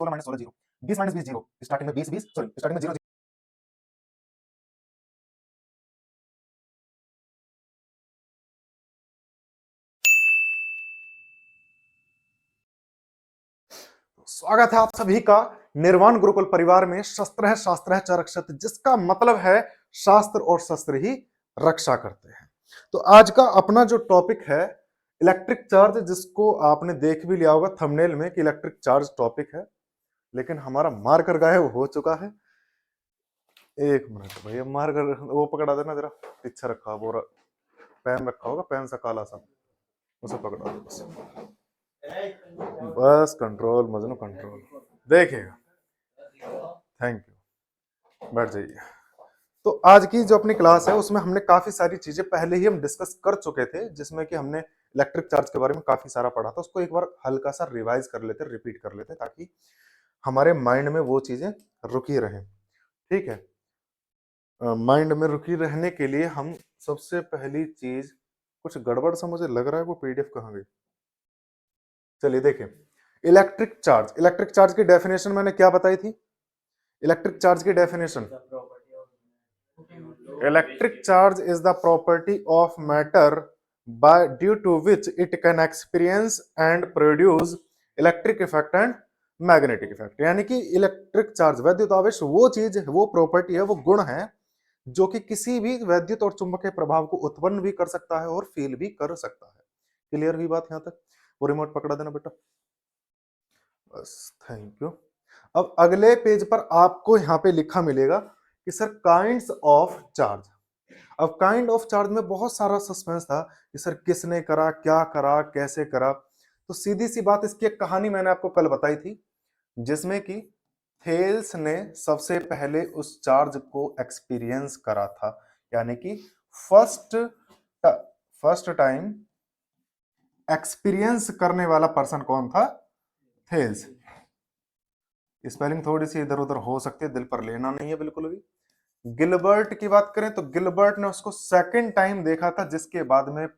16 minus 16 zero, 20 minus 20 zero, starting में 20 20 sorry starting में zero स्वागत है आप सभी का निर्वाण गुरुकुल परिवार में। शस्त्र है शास्त्र है च रक्षत, जिसका मतलब है शास्त्र और शस्त्र ही रक्षा करते हैं। तो आज का अपना जो टॉपिक है इलेक्ट्रिक चार्ज, जिसको आपने देख भी लिया होगा थंबनेल में कि इलेक्ट्रिक चार्ज टॉपिक है, लेकिन हमारा मार्कर गायब हो चुका है। एक मिनट भैया, मार्कर वो पकड़ा देना जरा, पीछे रखा वो पेन रखा होगा, पेन सा काला सा, उसे पकड़ा दो बस। बस कंट्रोल मजनू कंट्रोल, देखिएगा। थैंक यू, बैठ जाइए। तो आज की जो अपनी क्लास है उसमें हमने काफी सारी चीजें पहले ही हम डिस्कस कर चुके थे, जिसमें कि हमने इलेक्ट्रिक चार्ज के बारे में काफी सारा पढ़ा था। उसको एक बार हल्का सा रिवाइज कर लेते, रिपीट कर लेते, ताकि हमारे माइंड में वो चीजें रुकी रहें। ठीक है, माइंड में रुकी रहने के लिए हम सबसे पहली चीज, कुछ गड़बड़ सा मुझे लग रहा है, वो पीडीएफ कहाँ गई। चलिए देखें, इलेक्ट्रिक चार्ज की डेफिनेशन मैंने क्या बताई थी? इलेक्ट्रिक चार्ज की definition, electric charge is the property of matter by due to which it can experience and produce electric effect and magnetic effect. यानी कि इलेक्ट्रिक चार्ज, वैद्युत आवेश, वो चीज, वो प्रॉपर्टी है, वो गुण है जो कि किसी भी वैद्युत और चुंबकीय प्रभाव को उत्पन्न भी कर सकता है और फील भी कर सकता है। क्लियर हुई बात यहां तक? वो रिमोट पकड़ा देना बेटा, बस, थैंक यू। अब अगले पेज पर आपको यहां पे लिखा मिलेगा कि सर काइंड्स ऑफ चार्ज। अब काइंड ऑफ चार्ज में बहुत सारा सस्पेंस था कि सर किसने करा, क्या करा, कैसे करा। तो सीधी सी बात, इसकी एक कहानी मैंने आपको कल बताई थी, जिसमें कि थेल्स ने सबसे पहले उस चार्ज को एक्सपीरियंस करा था। यानी कि फर्स्ट टाइम एक्सपीरियंस करने वाला पर्सन कौन था? थेल्स। स्पेलिंग थोड़ी सी इधर उधर हो सकती है, दिल पर लेना नहीं है बिल्कुल भी। गिलबर्ट की बात करें तो गिलबर्ट ने उसको सेकंड टाइम देखा था, जिसके बाद में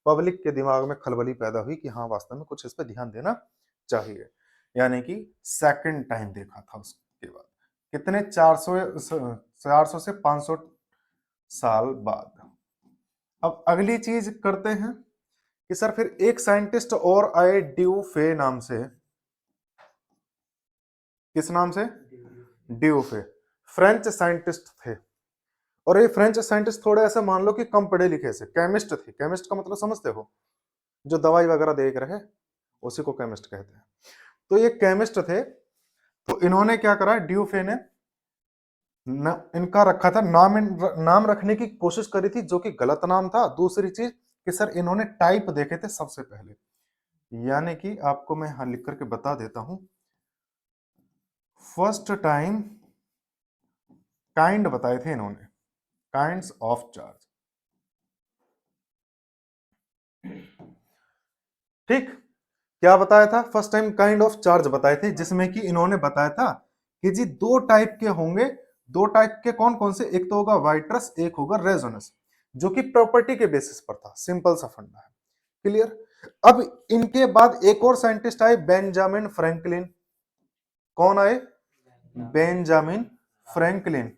पब्लिक के दिमाग में खलबली पैदा हुई कि हाँ वास्तव में कुछ इस पर ध्यान देना चाहिए। यानी कि सेकंड टाइम देखा था उसके बाद, कितने 400 से 500 साल बाद। अब अगली चीज करते हैं कि सर फिर एक साइंटिस्ट और आए ड्यूफे नाम से। किस नाम से? ड्यूफे। फ्रेंच साइंटिस्ट थे, और ये फ्रेंच साइंटिस्ट थोड़े ऐसे मान लो कि कम पढ़े लिखे से केमिस्ट थे। केमिस्ट का मतलब समझते हो? जो दवाई वगैरह देख रहे, उसी को केमिस्ट कहते हैं। तो ये केमिस्ट थे। तो इन्होंने क्या करा, ड्यूफे ने इनका रखा था नाम रखने की कोशिश करी थी, जो कि गलत नाम था। दूसरी चीज कि सर इन्होंने टाइप देखे थे सबसे पहले, यानी कि आपको मैं यहां लिख करके बता देता हूं। फर्स्ट टाइम काइंड बताए थे इन्होंने, काइंड्स ऑफ चार्ज। ठीक, क्या बताया था? First time kind of charge बताए थे, जिसमें कि इन्होंने बताया था कि जी दो टाइप के होंगे। दो टाइप के कौन कौन से? एक तो होगा वाइट्रस, एक होगा रेजोनेंस, जो कि प्रॉपर्टी के बेसिस पर था। सिंपल सा फंडा है। क्लियर? अब इनके बाद एक और साइंटिस्ट आए, बेंजामिन फ्रैंकलिन। कौन आए? Benjamin Franklin.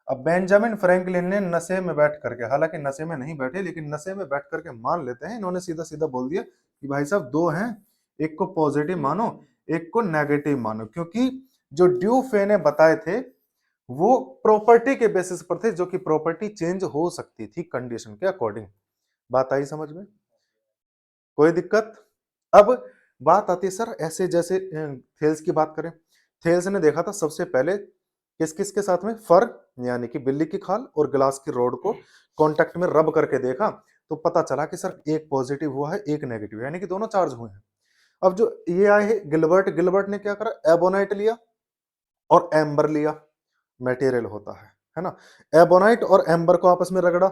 अब बेंजामिन फ्रैंकलिन ने नशे में बैठ करके, हालांकि नशे में नहीं बैठे, लेकिन नशे में बैठ करके मान लेते हैं, इन्होंने सीधा सीधा बोल दिया कि भाई साहब दो हैं, एक को पॉजिटिव मानो, एक को नेगेटिव मानो। क्योंकि जो ड्यूफे ने बताए थे वो प्रॉपर्टी के बेसिस पर थे, जो कि प्रॉपर्टी चेंज हो सकती थी कंडीशन के अकॉर्डिंग। बात आई समझ में? कोई दिक्कत? अब बात आती है सर ऐसे, जैसे थेल्स की बात करें, थेल्स ने देखा था सबसे पहले किस किस के साथ में? फर, यानी कि बिल्ली की खाल और ग्लास की रोड को कांटेक्ट में रब करके देखा, तो पता चला कि सर एक पॉजिटिव हुआ है, एक नेगेटिव, यानी कि दोनों चार्ज हुए हैं। अब जो ये आए हैं गिलबर्ट, गिलबर्ट ने क्या करा? एबोनाइट लिया और एम्बर लिया, मटेरियल होता है ना। एबोनाइट और एम्बर को आपस में रगड़ा,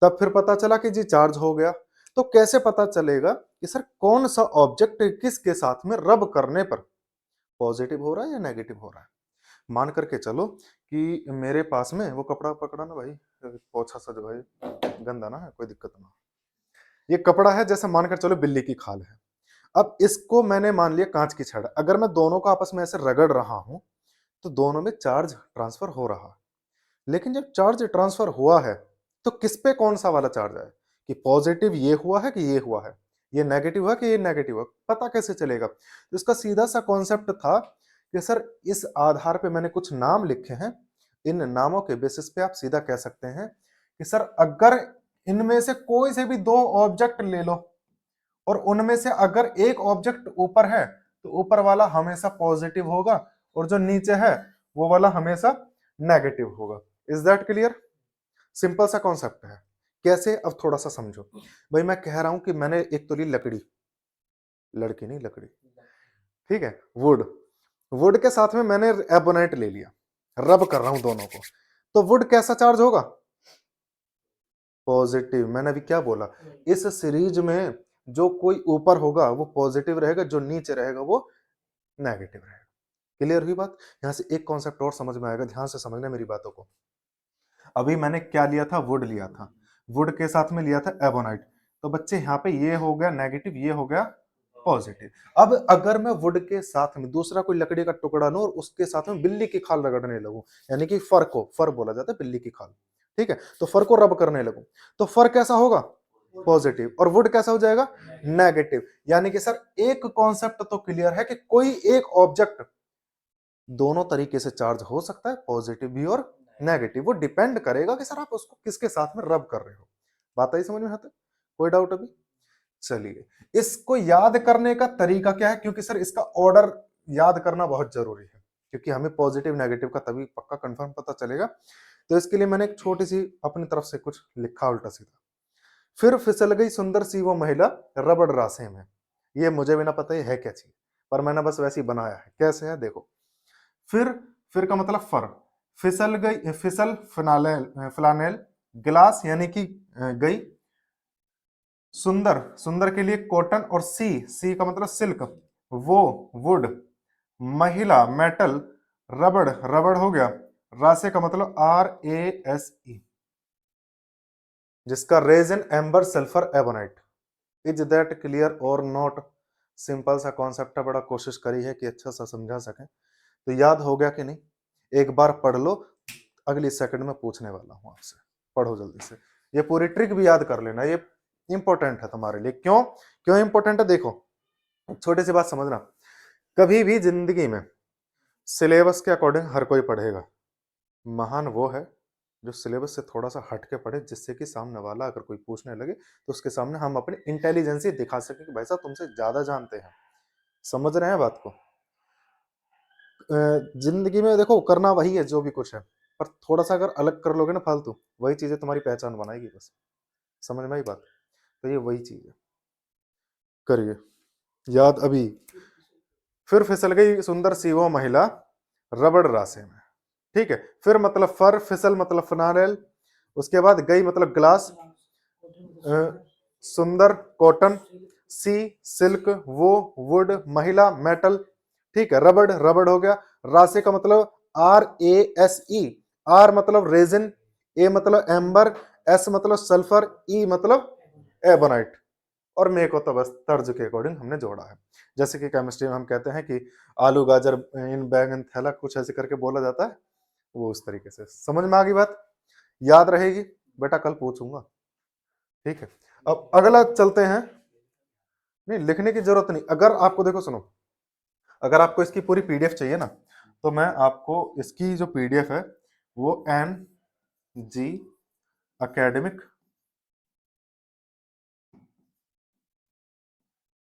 तब फिर पता चला कि जी चार्ज हो गया। तो कैसे पता चलेगा कि सर कौन सा ऑब्जेक्ट किसके साथ में रब करने पर पॉजिटिव हो रहा है या नेगेटिव हो रहा है? मान करके चलो कि मेरे पास में वो कपड़ा पकड़ा ना भाई, पोछा सा जो भाई गंदा ना है, कोई दिक्कत ना। ये कपड़ा है, जैसे मानकर चलो बिल्ली की खाल है। अब इसको मैंने मान लिया कांच की छड़, अगर मैं दोनों को आपस में ऐसे रगड़ रहा हूं तो दोनों में चार्ज ट्रांसफर हो रहा है, लेकिन जब चार्ज ट्रांसफर हुआ है तो किस पे कौन सा वाला चार्ज है, कि पॉजिटिव ये हुआ है कि ये हुआ है, ये नेगेटिव हुआ कि ये नेगेटिव हुआ, पता कैसे चलेगा? तो इसका सीधा सा कॉन्सेप्ट था कि सर इस आधार पे मैंने कुछ नाम लिखे हैं, इन नामों के बेसिस पे आप सीधा कह सकते हैं कि सर अगर इनमें से कोई से भी दो ऑब्जेक्ट ले लो और उनमें से अगर एक ऑब्जेक्ट ऊपर है तो ऊपर वाला हमेशा पॉजिटिव होगा और जो नीचे है वो वाला हमेशा नेगेटिव होगा। Is that clear? सिंपल सा कॉन्सेप्ट है। कैसे, अब थोड़ा सा समझो। भाई मैं कह रहा हूं कि मैंने एक तो ली लकड़ी, लड़की नहीं लकड़ी, ठीक है, वुड, वुड के साथ में मैंने एबोनाइट ले लिया, रब कर रहा हूं दोनों को, तो वुड कैसा चार्ज होगा? पॉजिटिव। मैंने अभी क्या बोला, इस सीरीज में जो कोई ऊपर होगा वो पॉजिटिव रहेगा, जो नीचे रहेगा वो नेगेटिव रहेगा। क्लियर हुई बात? यहां से एक कॉन्सेप्ट और समझ में आएगा, ध्यान से समझना मेरी बातों को। अभी मैंने क्या लिया था, वुड लिया था, वुड के साथ में लिया था एबोनाइट, तो बच्चे यहाँ पे ये हो गया नेगेटिव, ये हो गया पॉजिटिव। अब अगर मैं वुड के साथ में दूसरा कोई लकड़ी का टुकड़ा लूं और उसके साथ में बिल्ली की खाल रगड़ने लगूं, यानी कि फर को, फर बोला जाता है बिल्ली की खाल, ठीक है, तो फर को रब करने लगूं, तो फर कैसा होगा? पॉजिटिव। और वुड कैसा हो जाएगा? नेगेटिव। यानी कि सर एक कॉन्सेप्ट तो क्लियर है कि कोई एक ऑब्जेक्ट दोनों तरीके से चार्ज हो सकता है, पॉजिटिव भी और नेगेटिव। वो डिपेंड करेगा कि सर आप उसको किसके साथ में रब कर रहे हो। बात आई समझ में? आता कोई डाउट अभी? चलिए, इसको याद करने का तरीका क्या है, क्योंकि सर इसका ऑर्डर याद करना बहुत जरूरी है, क्योंकि हमें पॉजिटिव नेगेटिव का तभी पक्का कंफर्म पता चलेगा। तो इसके लिए मैंने एक छोटी सी अपनी तरफ से कुछ लिखा उल्टा सीधा। फिर फिसल गई सुंदर सी वो महिला रबड़ रासे में। ये मुझे भी ना पता है क्या चीज, पर मैंने बस वैसे ही बनाया है। कैसे है देखो, फिर का मतलब फर, फिसल गई, फिसल फ्लानेल, फ्लानेल, गिलास यानी कि गई, सुंदर, सुंदर के लिए कॉटन, और सी का मतलब सिल्क, वो वुड, महिला मेटल, रबड़, रबड़ हो गया, रासे का मतलब RASE, जिसका resin amber sulphur ebonite. Is that clear और नॉट? सिंपल सा कॉन्सेप्ट है, बड़ा कोशिश करी है कि अच्छा सा समझा सके। तो याद हो गया कि नहीं? एक बार पढ़ लो, अगली सेकंड में पूछने वाला हूं आपसे, पढ़ो जल्दी से। ये पूरी ट्रिक भी याद कर लेना, ये इंपॉर्टेंट है तुम्हारे लिए। क्यों क्यों इंपॉर्टेंट है? देखो, छोटी सी बात समझना, कभी भी जिंदगी में सिलेबस के अकॉर्डिंग हर कोई पढ़ेगा, महान वो है जो सिलेबस से थोड़ा सा हट के पढ़े, जिससे कि सामने वाला अगर कोई पूछने लगे तो उसके सामने हम अपनी इंटेलिजेंसी दिखा सके कि भाई साहब तुमसे ज्यादा जानते हैं। समझ रहे हैं बात को? जिंदगी में देखो करना वही है जो भी कुछ है, पर थोड़ा सा अगर अलग कर लोगे ना फालतू, वही चीजें तुम्हारी पहचान बनाएगी बस। समझ में आई बात? तो ये वही चीज है, करिए याद अभी। फिर फिसल गई सुंदर सी वो महिला रबड़ रासे में, ठीक है। फिर मतलब फर, फिसल मतलब फनारेल, उसके बाद गई मतलब ग्लास, सुंदर कॉटन, सी सिल्क, वो वुड, महिला मेटल, ठीक है, रबड़, रबड़ हो गया, रासे का मतलब RASE, आर मतलब रेजिन, ए मतलब एम्बर, एस मतलब सल्फर, ई मतलब एबोनाइट। और मे को तो बस तर्ज के अकॉर्डिंग हमने जोड़ा है। जैसे कि केमिस्ट्री में हम कहते हैं कि आलू गाजर इन बैगन थैला, कुछ ऐसे करके बोला जाता है, वो उस तरीके से। समझ में आ गई बात? याद रहेगी बेटा, कल पूछूंगा, ठीक है। अब अगला चलते हैं। नहीं लिखने की जरूरत नहीं, अगर आपको देखो सुनो, अगर आपको इसकी पूरी PDF चाहिए ना, तो मैं आपको इसकी जो PDF है वो NG एकेडमिक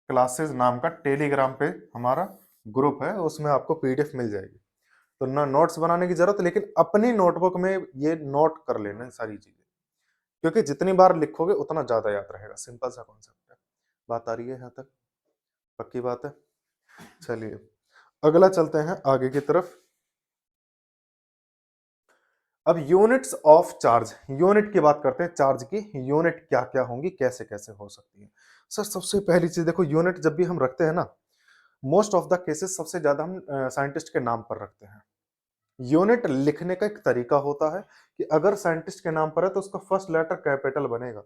क्लासेस नाम का टेलीग्राम पे हमारा ग्रुप है, उसमें आपको PDF मिल जाएगी। तो ना नोट्स बनाने की जरूरत, लेकिन अपनी नोटबुक में ये नोट कर लेना है सारी चीजें, क्योंकि जितनी बार लिखोगे उतना ज्यादा याद रहेगा। सिंपल सा कॉन्सेप्ट है। बात आ रही है यहाँ तक? पक्की बात है? चलिए अगला चलते हैं आगे की तरफ। अब यूनिट्स ऑफ चार्ज, यूनिट की बात करते हैं। चार्ज की यूनिट क्या क्या होंगी, कैसे कैसे हो सकती है? सर सबसे पहली चीज देखो, यूनिट जब भी हम रखते हैं ना, मोस्ट ऑफ द केसेस सबसे ज्यादा हम साइंटिस्ट के नाम पर रखते हैं। यूनिट लिखने का एक तरीका होता है कि अगर साइंटिस्ट के नाम पर है तो उसका फर्स्ट लेटर कैपिटल बनेगा,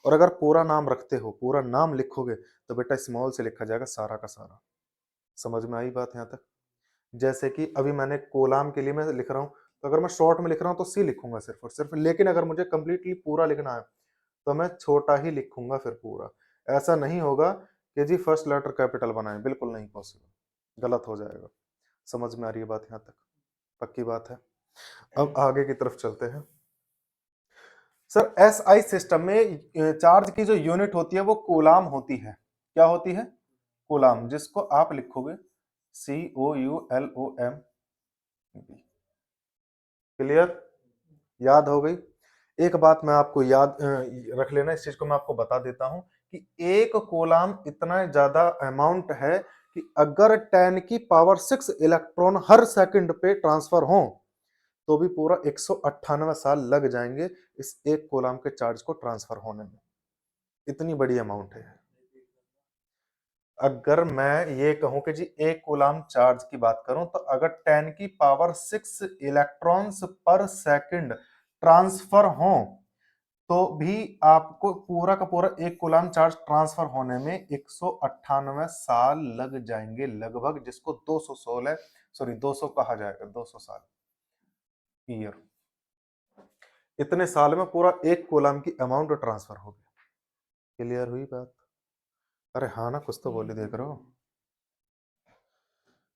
और अगर पूरा नाम रखते हो, पूरा नाम लिखोगे तो बेटा स्मॉल से लिखा जाएगा सारा का सारा। समझ में आई बात यहाँ तक? जैसे कि अभी मैंने कोलाम के लिए मैं लिख रहा हूँ, तो अगर मैं शॉर्ट में लिख रहा हूँ तो सी लिखूंगा सिर्फ और सिर्फ, लेकिन अगर मुझे कंप्लीटली पूरा लिखना है तो मैं छोटा ही लिखूंगा फिर पूरा। ऐसा नहीं होगा कि जी फर्स्ट लेटर कैपिटल बनाए, बिल्कुल नहीं पॉसिबल, गलत हो जाएगा। समझ में आ रही है बात यहाँ तक? पक्की बात है। अब आगे की तरफ चलते हैं। सर एसआई सिस्टम में चार्ज की जो यूनिट होती है वो कूलाम होती है। क्या होती है? कूलाम, जिसको आप लिखोगे COULOM। क्लियर? याद हो गई? एक बात मैं आपको याद रख लेना, इस चीज को मैं आपको बता देता हूं कि एक कूलाम इतना ज्यादा अमाउंट है कि अगर 10 की पावर 6 इलेक्ट्रॉन हर सेकंड पे ट्रांसफर हो तो भी पूरा 198 साल लग जाएंगे इस एक कूलाम के चार्ज को ट्रांसफर होने में। इतनी बड़ी अमाउंट है। अगर मैं ये कहूं कि जी एक कूलाम चार्ज की बात करूं तो अगर 10 की पावर 6 इलेक्ट्रॉन्स पर सेकंड ट्रांसफर हो तो भी आपको पूरा का पूरा एक कूलाम चार्ज ट्रांसफर होने में 198 साल लग जाएंगे लगभग, जिसको 216 सॉरी 200 कहा जाएगा, 200 साल, ईयर। इतने साल में पूरा एक कूलाम की अमाउंट ट्रांसफर हो गया। क्लियर हुई बात? अरे हाँ ना, कुछ तो बोली देख रहे हो।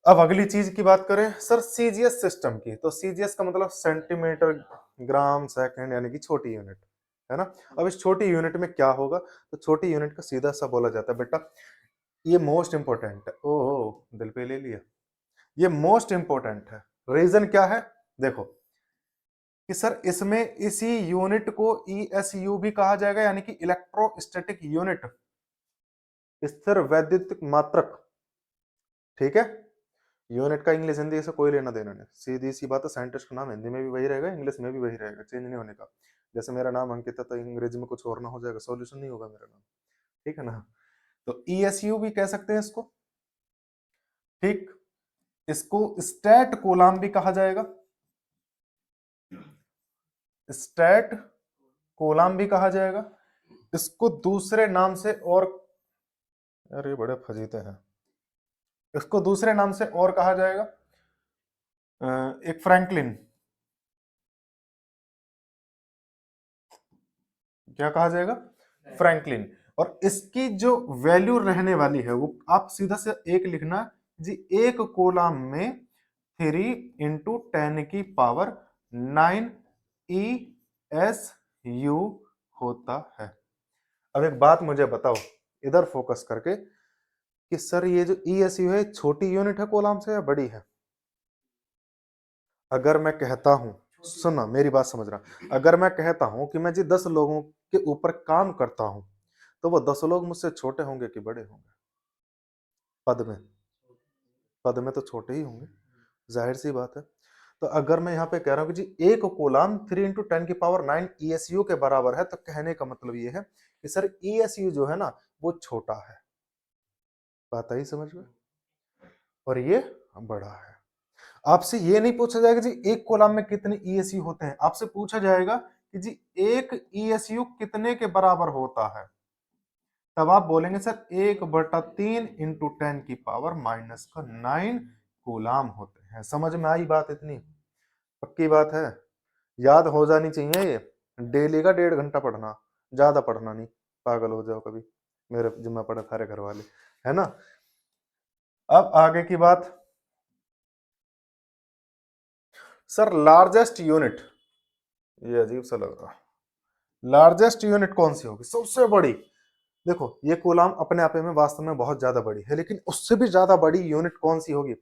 अब अगली चीज की बात करें सर सीजीएस सिस्टम की, तो सीजीएस का मतलब सेंटीमीटर ग्राम सेकंड, यानी कि छोटी यूनिट है ना। अब इस छोटी यूनिट में क्या होगा, तो छोटी यूनिट का सीधा सा बोला जाता है बेटा, ये मोस्ट इंपोर्टेंट है। ओहो, दिल पे ले लिया। ये मोस्ट इंपोर्टेंट है। रीजन क्या है? देखो कि सर इसमें इसी यूनिट को ईएसयू भी कहा जाएगा, यानी कि इलेक्ट्रोस्टैटिक यूनिट, स्थिर वैद्युतिक मात्रक। ठीक है, यूनिट का इंग्लिश हिंदी से कोई लेना देना नहीं, सीधी सी बात है। साइंटिस्ट का नाम हिंदी में भी वही रहेगा, इंग्लिश में भी वही रहेगा, चेंज नहीं होने का। जैसे मेरा नाम अंकित है तो अंग्रेजी में कुछ और ना हो जाएगा, सॉल्यूशन नहीं होगा मेरा नाम। ठीक है ना? तो ईएसयू भी कह सकते हैं इसको। ठीक, इसको स्टैट कोलाम भी कहा जाएगा, स्टैट कोलाम भी कहा जाएगा। इसको दूसरे नाम से और, अरे बड़े फजीते हैं, इसको दूसरे नाम से और कहा जाएगा एक फ्रैंकलिन। क्या कहा जाएगा? फ्रैंकलिन। और इसकी जो वैल्यू रहने वाली है वो आप सीधा से एक लिखना जी, एक कोलाम में 3 × 10⁻⁹ होता है। अब एक बात मुझे बताओ इधर फोकस करके कि सर ये जो ESU है छोटी यूनिट है कोलाम से या बड़ी है? अगर मैं कहता हूं, सुनना मेरी बात समझना, अगर मैं कहता हूं कि मैं जी 10 लोगों के ऊपर काम करता हूं तो वो 10 लोग मुझसे छोटे होंगे कि बड़े होंगे? पद में, पद में तो छोटे ही होंगे, जाहिर सी बात है। तो अगर मैं यहाँ पे कह रहा हूँ कि जी एक कोलाम 3 × 10⁹ ESU के बराबर है, तो कहने का मतलब ये है कि सर ESU जो है ना वो छोटा है। बात आई समझ में? और ये बड़ा है। आपसे ये नहीं पूछा जाएगा जी एक कोलम में कितने ESU होते हैं, आपसे पूछा जाएगा कि जी एक ESU कितने के बराबर होता है। तब आप बोलेंगे सर 1/3 × 10⁻⁹ कूलाम होते हैं। समझ में आई बात? इतनी पक्की बात है, याद हो जानी चाहिए ये। डेली का 1.5 घंटा पढ़ना, ज्यादा पढ़ना नहीं, पागल हो जाओ कभी, मेरे जिम्मा पड़े थारे घर वाले, है ना। अब आगे की बात, सर लार्जेस्ट यूनिट, ये अजीब सा लग रहा है, लार्जेस्ट यूनिट कौन सी होगी, सबसे बड़ी? देखो ये कूलाम अपने आप में वास्तव में बहुत ज्यादा बड़ी है, लेकिन उससे भी ज्यादा बड़ी यूनिट कौन सी होगी?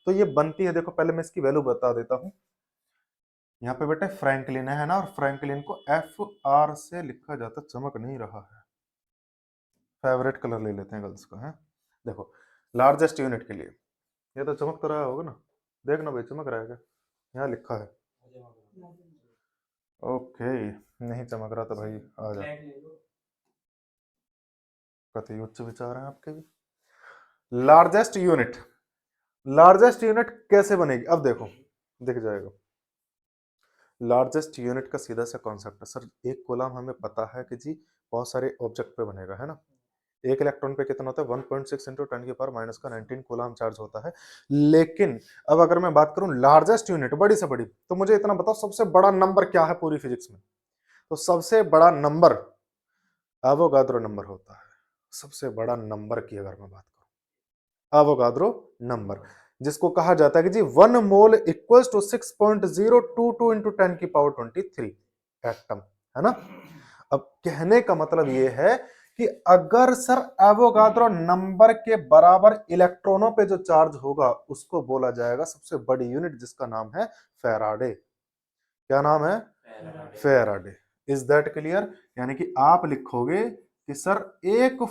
तो ये बनती है, देखो पहले मैं इसकी वैल्यू बता देता हूं। यहाँ पे बेटा फ्रैंकलिन है ना, और फ्रैंकलिन को FR से लिखा जाता, चमक नहीं रहा है, फेवरेट कलर ले लेते हैं गर्ल्स का है। देखो लार्जेस्ट यूनिट के लिए, ये तो चमक तो रहा होगा ना, देखना भाई चमक रहा है क्या? यहाँ लिखा है। ओके, नहीं चमक रहा तो भाई आ जा, कति उच्च विचार हैं आपके भी। लार्जेस्ट यूनिट, लार्जेस्ट यूनिट कैसे बनेगी? अब देखो दिख जाएगा। लार्जेस्ट यूनिट का सीधा सा कॉन्सेप्ट है सर, एक कोलम हमें पता है कि जी बहुत सारे ऑब्जेक्ट पे बनेगा, है ना। एक इलेक्ट्रॉन पे कितना होता है 1.6 इंटू 10 की पावर माइनस का 19 कूलम चार्ज होता है। लेकिन अब अगर मैं बात करूं लार्जेस्ट यूनिट, बड़ी से बड़ी, तो मुझे इतना बताओ सबसे बड़ा नंबर क्या है पूरी फिजिक्स में। तो सबसे बड़ा नंबर एवोगाद्रो नंबर होता है। सबसे बड़ा नंबर की अगर मैं बात करूं, एवोगाद्रो नंबर, जिसको कहा जाता है कि जी 1 मोल इक्वल्स टू 6.022 इंटू 10 की पावर 23 एटम, है ना। अब कहने का मतलब यह है कि अगर सर एवोगाद्रो नंबर के बराबर इलेक्ट्रॉनों पे जो चार्ज होगा उसको बोला जाएगा सबसे बड़ी यूनिट, जिसका नाम है फैराडे। क्या नाम है? फैराडे। Is that clear? यानी कि आप लिखोगे कि सर एक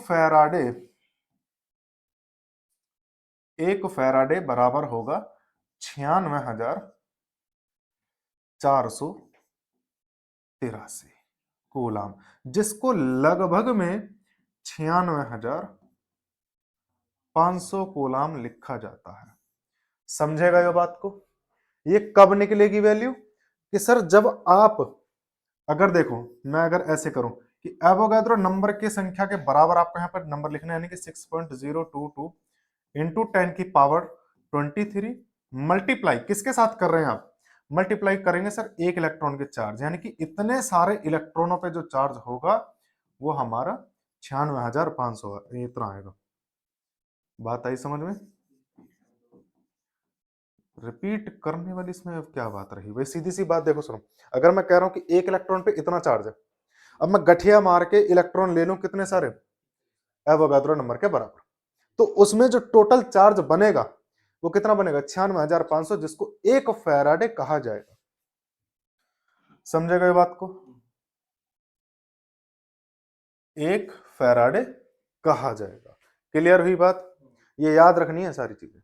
फैराडे बराबर होगा 96,483 कूलाम, जिसको लगभग में 96,500 कूलाम लिखा जाता है। समझेगा ये बात को? ये कब निकलेगी वैल्यू कि सर जब आप, अगर देखो मैं अगर ऐसे करूं कि एवोगाद्रो नंबर की संख्या के बराबर आपको यहां पर नंबर लिखना है, यानी कि 6.022 इंटू 10 की पावर 23 मल्टीप्लाई किसके साथ कर रहे हैं आप? मल्टीप्लाई करेंगे सर एक इलेक्ट्रॉन के चार्ज, यानी कि इतने सारे इलेक्ट्रॉनों पे जो चार्ज होगा वो हमारा 96,500 इतना आएगा। बात आई समझ में? रिपीट करने वाली इसमें अब क्या बात रही भाई? सीधी सी बात देखो, सुनो, अगर मैं कह रहा हूं कि एक इलेक्ट्रॉन पे इतना चार्ज है, अब मैं गठिया मार के इलेक्ट्रॉन ले लूं कितने सारे एवोगाद्रो नंबर के बराबर, तो उसमें जो टोटल चार्ज बनेगा वो कितना बनेगा? 96,500, जिसको एक फैराडे कहा जाएगा। समझेगा ये बात को? एक फैराडे कहा जाएगा। क्लियर हुई बात? ये याद रखनी है सारी चीजें,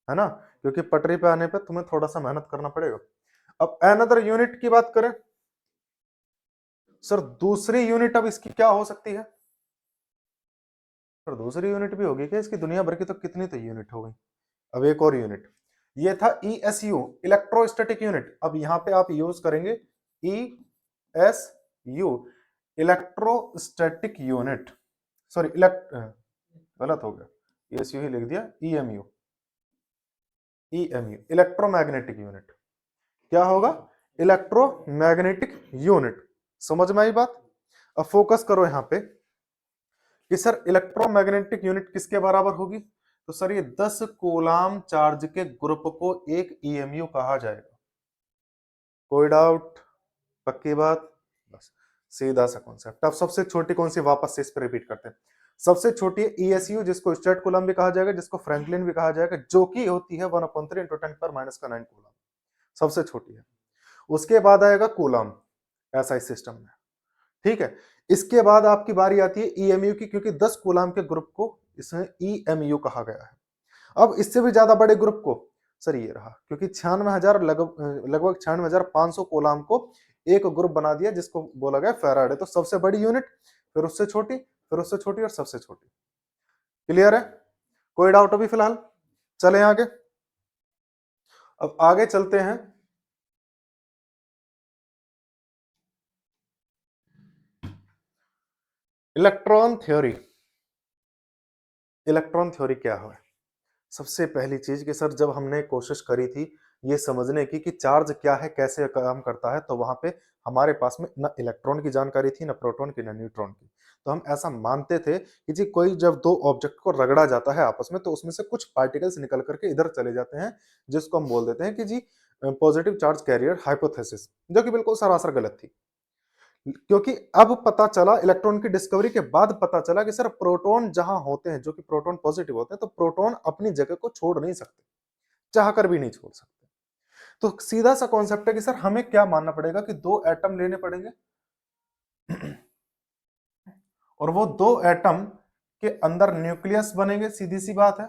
है ना, क्योंकि पटरी पे आने पे तुम्हें थोड़ा सा मेहनत करना पड़ेगा। अब अनदर यूनिट की बात करें सर, दूसरी यूनिट अब इसकी क्या हो सकती है? सर दूसरी यूनिट भी होगी क्या इसकी? दुनिया भर की तो कितनी तो यूनिट हो गई। अब एक और यूनिट, ये था ESU, इलेक्ट्रोस्टैटिक यूनिट। अब यहां पे आप यूज करेंगे ESU, इलेक्ट्रोस्टैटिक यूनिट। सॉरी गलत हो गया, ESU ही लिख दिया, EMU, इलेक्ट्रोमैग्नेटिक यूनिट। क्या होगा? Electromagnetic unit. समझ में आई बात? अब फोकस करो यहां पे कि सर इलेक्ट्रोमैग्नेटिक यूनिट किसके बराबर होगी? तो सर ये 10 कूलाम चार्ज के ग्रुप को एक EMU कहा जाएगा। कोई डाउट? पक्की बात? बस सीधा सा कॉन्सेप्ट। अब सबसे छोटी कौन सी, वापस से इस पर रिपीट करते हैं। सबसे छोटी है ESU, जिसको स्टेट कूलम भी कहा जाएगा, जिसको फ्रैंकलिन भी कहा जाएगा, जो कि होती है 1/3 इंटू 10 पर माइनस का 9 कूलम, सबसे छोटी है। उसके बाद आएगा कूलम SI सिस्टम में, ठीक है। इसके बाद आपकी बारी आती है EMU की, क्योंकि 10 कूलम के ग्रुप को इसमें EMU कहा गया है। अब इससे भी ज्यादा बड़े ग्रुप को सर ये रहा, क्योंकि 96,000 लगभग 96,500 कूलम को एक ग्रुप बना दिया, जिसको बोला गया फैराडे। तो सबसे बड़ी यूनिट, फिर उससे छोटी, फिर उससे छोटी और सबसे छोटी। क्लियर है? कोई डाउट अभी फिलहाल? चले आगे। अब आगे चलते हैं। Electron theory. इलेक्ट्रॉन थ्योरी क्या है? सबसे पहली चीज कि सर जब हमने कोशिश करी थी ये समझने की कि चार्ज क्या है, कैसे काम करता है, तो वहां पे हमारे पास में न इलेक्ट्रॉन की जानकारी थी, न प्रोटॉन की, न न्यूट्रॉन की। तो हम ऐसा मानते थे कि जी कोई जब दो ऑब्जेक्ट को रगड़ा जाता है आपस में, तो उसमें से कुछ पार्टिकल्स निकल करके इधर चले जाते हैं, जिसको हम बोल देते हैं कि जी पॉजिटिव चार्ज कैरियर हाइपोथेसिस, जो कि बिल्कुल सरासर गलत थी। क्योंकि अब पता चला, इलेक्ट्रॉन की डिस्कवरी के बाद पता चला कि सर प्रोटॉन जहां होते हैं, जो कि प्रोटॉन पॉजिटिव होते हैं, तो प्रोटॉन अपनी जगह को छोड़ नहीं सकते, चाह कर भी नहीं छोड़ सकते। तो सीधा सा कॉन्सेप्ट है कि सर हमें क्या मानना पड़ेगा कि दो एटम लेने पड़ेंगे और वो दो एटम के अंदर न्यूक्लियस बनेंगे, सीधी सी बात है।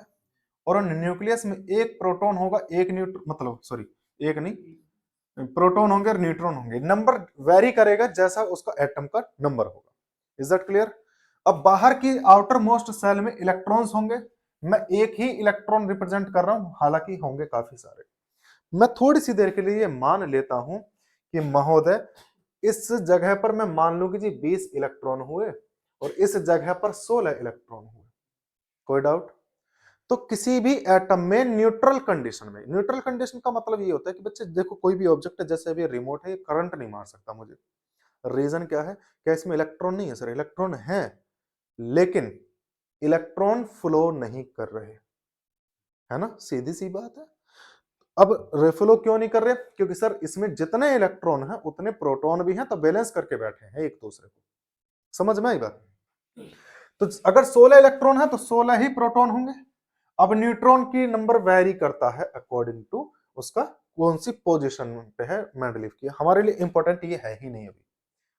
और उन न्यूक्लियस में एक प्रोटॉन होगा, एक न्यूट्रॉन, मतलब सॉरी एक नहीं, प्रोटॉन होंगे और न्यूट्रॉन होंगे। नंबर वेरी करेगा जैसा उसका एटम का नंबर होगा। Is that clear? अब बाहर की आउटर मोस्ट सेल में इलेक्ट्रॉन्स होंगे। मैं एक ही इलेक्ट्रॉन रिप्रेजेंट कर रहा हूं, हालांकि होंगे काफी सारे। मैं थोड़ी सी देर के लिए मान लेता हूं कि महोदय इस जगह पर मैं मान लूं कि जी 20 इलेक्ट्रॉन हुए और इस जगह पर 16 इलेक्ट्रॉन हुए, कोई डाउट? तो किसी भी एटम में न्यूट्रल कंडीशन में, न्यूट्रल कंडीशन का मतलब ये होता है कि बच्चे देखो कोई भी ऑब्जेक्ट है, जैसे अभी रिमोट है, ये करंट नहीं मार सकता मुझे। रीजन क्या है? क्या इसमें इलेक्ट्रॉन नहीं है? सर इलेक्ट्रॉन है, लेकिन इलेक्ट्रॉन फ्लो नहीं कर रहे, है ना, सीधी सी बात है। अब रिफ्लो क्यों नहीं कर रहे? क्योंकि सर इसमें जितने इलेक्ट्रॉन हैं उतने प्रोटॉन भी हैं, तो बैलेंस करके बैठे हैं एक दूसरे को। समझ में आई बात? तो अगर 16 इलेक्ट्रॉन है तो 16 ही प्रोटॉन होंगे। अब न्यूट्रॉन की नंबर वेरी करता है अकॉर्डिंग टू उसका कौन सी पोजीशन पे है मेंडलीव की। हमारे लिए इंपॉर्टेंट ये है ही नहीं, अभी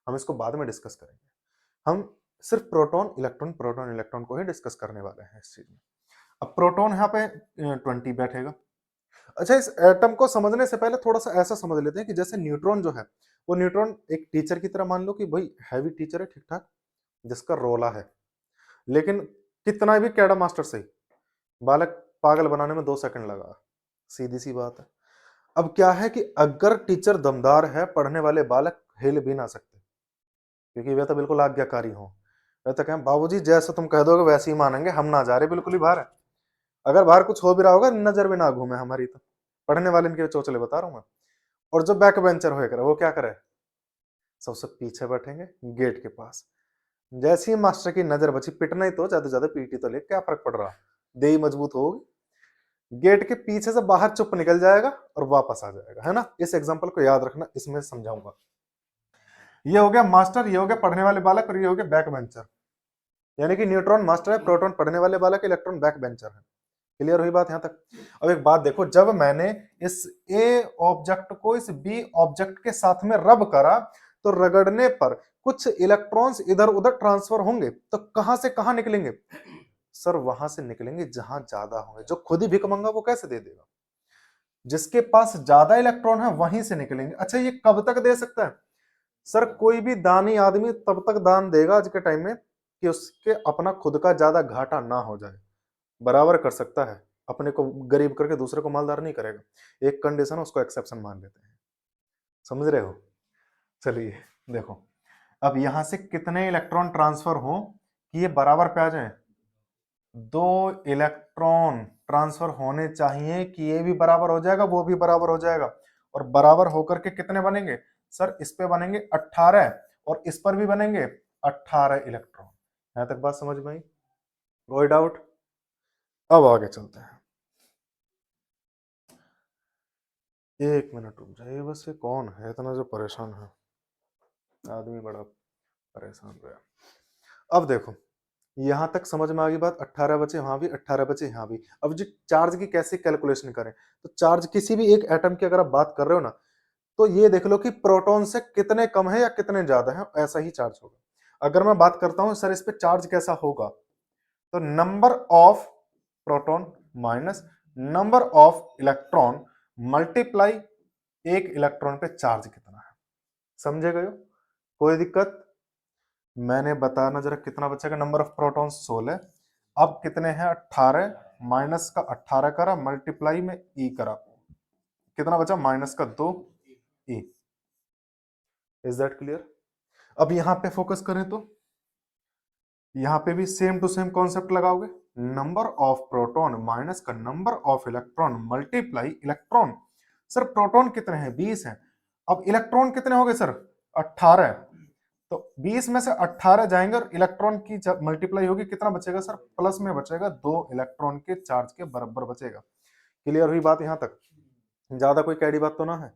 हम इसको बाद में डिस्कस करेंगे। हम सिर्फ प्रोटॉन इलेक्ट्रॉन को ही डिस्कस करने वाले हैं इस चीज में। अब प्रोटॉन यहाँ पे 20 बैठेगा। अच्छा, इस एटम को समझने से पहले थोड़ा सा ऐसा समझ लेते हैं कि जैसे न्यूट्रॉन जो है, वो न्यूट्रॉन एक टीचर की तरह मान लो कि भाई हैवी टीचर है, ठीक ठाक, जिसका रोला है, लेकिन कितना भी कैडा मास्टर सही, बालक पागल बनाने में 2 सेकंड लगा, सीधी सी बात है। अब क्या है कि अगर टीचर दमदार है, पढ़ने वाले बालक हिल भी ना सकते, क्योंकि वे तो बिल्कुल आज्ञाकारी हो। वे तो कहें बाबूजी जैसे तुम कह दोगे वैसे ही मानेंगे, हम ना जा रहे बिल्कुल ही बाहर है। अगर बाहर कुछ हो भी रहा होगा नजर भी ना घूमे हमारी, तो पढ़ने वाले इनके चौचले बता रहा हूं मैं। और जो बैक बेंचर होएगा वो क्या करे? सबसे पीछे बैठेंगे गेट के पास। जैसे ही मास्टर की नजर बची, पिटना ही तो ज्यादा ज्यादा पीटी तो ले, क्या फर्क पड़ रहा, दे ही मजबूत होगी। गेट के पीछे से बाहर चुप निकल जाएगा और वापस आ जाएगा, है ना। इस एग्जांपल को याद रखना, इसमें समझाऊंगा। ये हो गया मास्टर, ये हो गया पढ़ने वाले बालक, और ये हो गया बैक बेंचर। यानी कि न्यूट्रॉन मास्टर है, प्रोटॉन पढ़ने वाले बालक, इलेक्ट्रॉन बैक बेंचर है। क्लियर हुई बात यहां तक? अब एक बात देखो, जब मैंने इस ए ऑब्जेक्ट को इस बी ऑब्जेक्ट के साथ में रब करा, तो रगड़ने पर कुछ इलेक्ट्रॉन्स इधर उधर ट्रांसफर होंगे, तो कहां से कहां निकलेंगे? सर वहां से निकलेंगे जहां ज्यादा होंगे। जो खुद ही भिख मंगा वो कैसे दे देगा? जिसके पास ज्यादा इलेक्ट्रॉन है वहीं से निकलेंगे। अच्छा, ये कब तक दे सकता है? सर कोई भी दानी आदमी तब तक दान देगा आज के टाइम में कि उसके अपना खुद का ज्यादा घाटा ना हो जाए। बराबर कर सकता है, अपने को गरीब करके दूसरे को मालदार नहीं करेगा। एक कंडीशन है, उसको एक्सेप्शन मान लेते हैं। समझ रहे हो? चलिए देखो, अब यहां से कितने इलेक्ट्रॉन ट्रांसफर हो कि ये बराबर पे आ जाए? 2 इलेक्ट्रॉन ट्रांसफर होने चाहिए कि ये भी बराबर हो जाएगा, वो भी बराबर हो जाएगा। और बराबर होकर के कितने बनेंगे? सर इस पे बनेंगे 18 और इस पर भी बनेंगे 18 इलेक्ट्रॉन। यहां तक बात समझ में आई? कोई डाउट? अब आगे चलते हैं। एक मिनट रुक जाइए बस, ये कौन है इतना जो परेशान है? आदमी बड़ा परेशान रहा। अब देखो, यहां तक समझ में आ गई बात। 18 बचे वहां भी, 18 बचे यहां भी। अब जो चार्ज की कैसे कैलकुलेशन करें? तो चार्ज किसी भी एक एटम की अगर आप बात कर रहे हो ना, तो ये देख लो कि प्रोटॉन से कितने कम है या कितने ज्यादा है, ऐसा ही चार्ज होगा। अगर मैं बात करता हूं सर इस पे चार्ज कैसा होगा, तो number of proton minus number of electron multiply एक इलेक्ट्रॉन पे चार्ज कितना है। समझे गए? कोई दिक्कत? मैंने बताना जरा कितना बचेगा। नंबर ऑफ प्रोटॉन 16, अब कितने हैं 18, माइनस का 18 करा, मल्टीप्लाई में ई करा, कितना बचा माइनस का 2 ई। Is that clear? अब यहां पे फोकस करें तो यहां पे भी सेम टू सेम कॉन्सेप्ट लगाओगे। नंबर ऑफ प्रोटॉन माइनस का number of electron multiply electron. Sir proton कितने हैं? 20 हैं। अब इलेक्ट्रॉन कितने हो गए सर? 18। तो 20 में से 18 जाएंगे और इलेक्ट्रॉन की मल्टीप्लाई होगी, कितना बचेगा सर? प्लस में बचेगा, 2 इलेक्ट्रॉन के चार्ज के बराबर बचेगा। क्लियर हुई बात यहां तक? ज्यादा कोई कैडी बात तो ना है?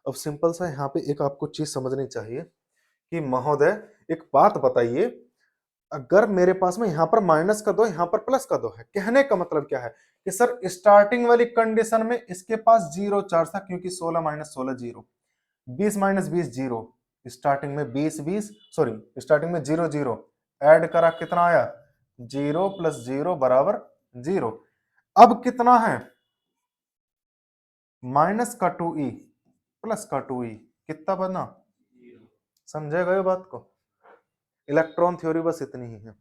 अब सिंपल सा यहाँ पे एक आपको चीज समझनी चाहिए कि महोदय एक बात बताइए, अगर मेरे पास में यहां पर माइनस का 2, यहां पर प्लस का 2 है, कहने का मतलब क्या है कि सर स्टार्टिंग वाली कंडीशन में इसके पास 0 चार्ज था, क्योंकि 16 माइनस 16 0, 20 माइनस 20 0, स्टार्टिंग में 20 20 सॉरी स्टार्टिंग में 0 0, ऐड करा कितना आया? 0 प्लस 0 बराबर 0। अब कितना है? माइनस का 2e प्लस का 2e, कितना बना? समझे गए बात को? इलेक्ट्रॉन थ्योरी बस इतनी ही है।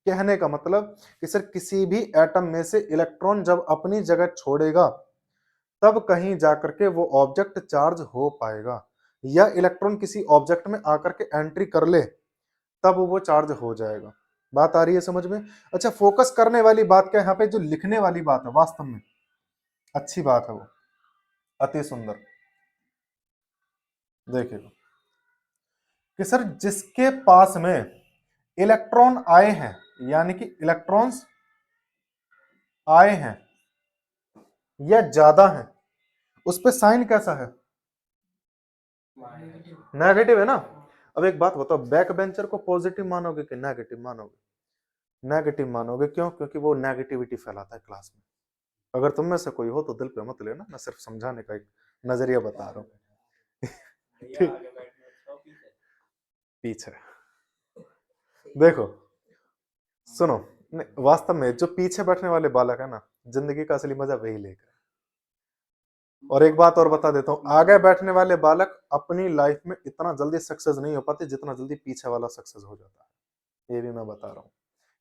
कहने का मतलब कि सर किसी भी एटम में से इलेक्ट्रॉन जब अपनी जगह छोड़ेगा, तब कहीं जाकर के वो ऑब्जेक्ट चार्ज हो पाएगा। या इलेक्ट्रॉन किसी ऑब्जेक्ट में आकर के एंट्री कर ले तब वो चार्ज हो जाएगा। बात आ रही है समझ में? अच्छा, फोकस करने वाली बात क्या है यहाँ पे, जो लिखने वाली बात है वास्तव में अच्छी बात है, वो अति सुंदर। देखिए कि सर जिसके पास में इलेक्ट्रॉन आए हैं, यानी कि इलेक्ट्रॉन्स आए हैं या ज्यादा हैं, उस पे साइन कैसा है? नेगेटिव है ना। अब एक बात बताओ, बैक बेंचर को पॉजिटिव मानोगे कि नेगेटिव मानोगे? नेगेटिव मानोगे, क्यों? क्योंकि वो नेगेटिविटी फैलाता है क्लास में। अगर तुम में से कोई हो तो दिल पे मत लेना, मैं सिर्फ समझाने का एक नजरिया बता रहा हूँ। ठीक, पीछे देखो, सुनो, वास्तव में जो पीछे बैठने वाले बालक है ना, जिंदगी का असली मजा वही लेकर। और एक बात और बता देता हूँ, आगे बैठने वाले बालक अपनी लाइफ में इतना जल्दी सक्सेस नहीं हो पाते जितना जल्दी पीछे वाला सक्सेस हो जाता है। ये भी मैं बता रहा हूँ,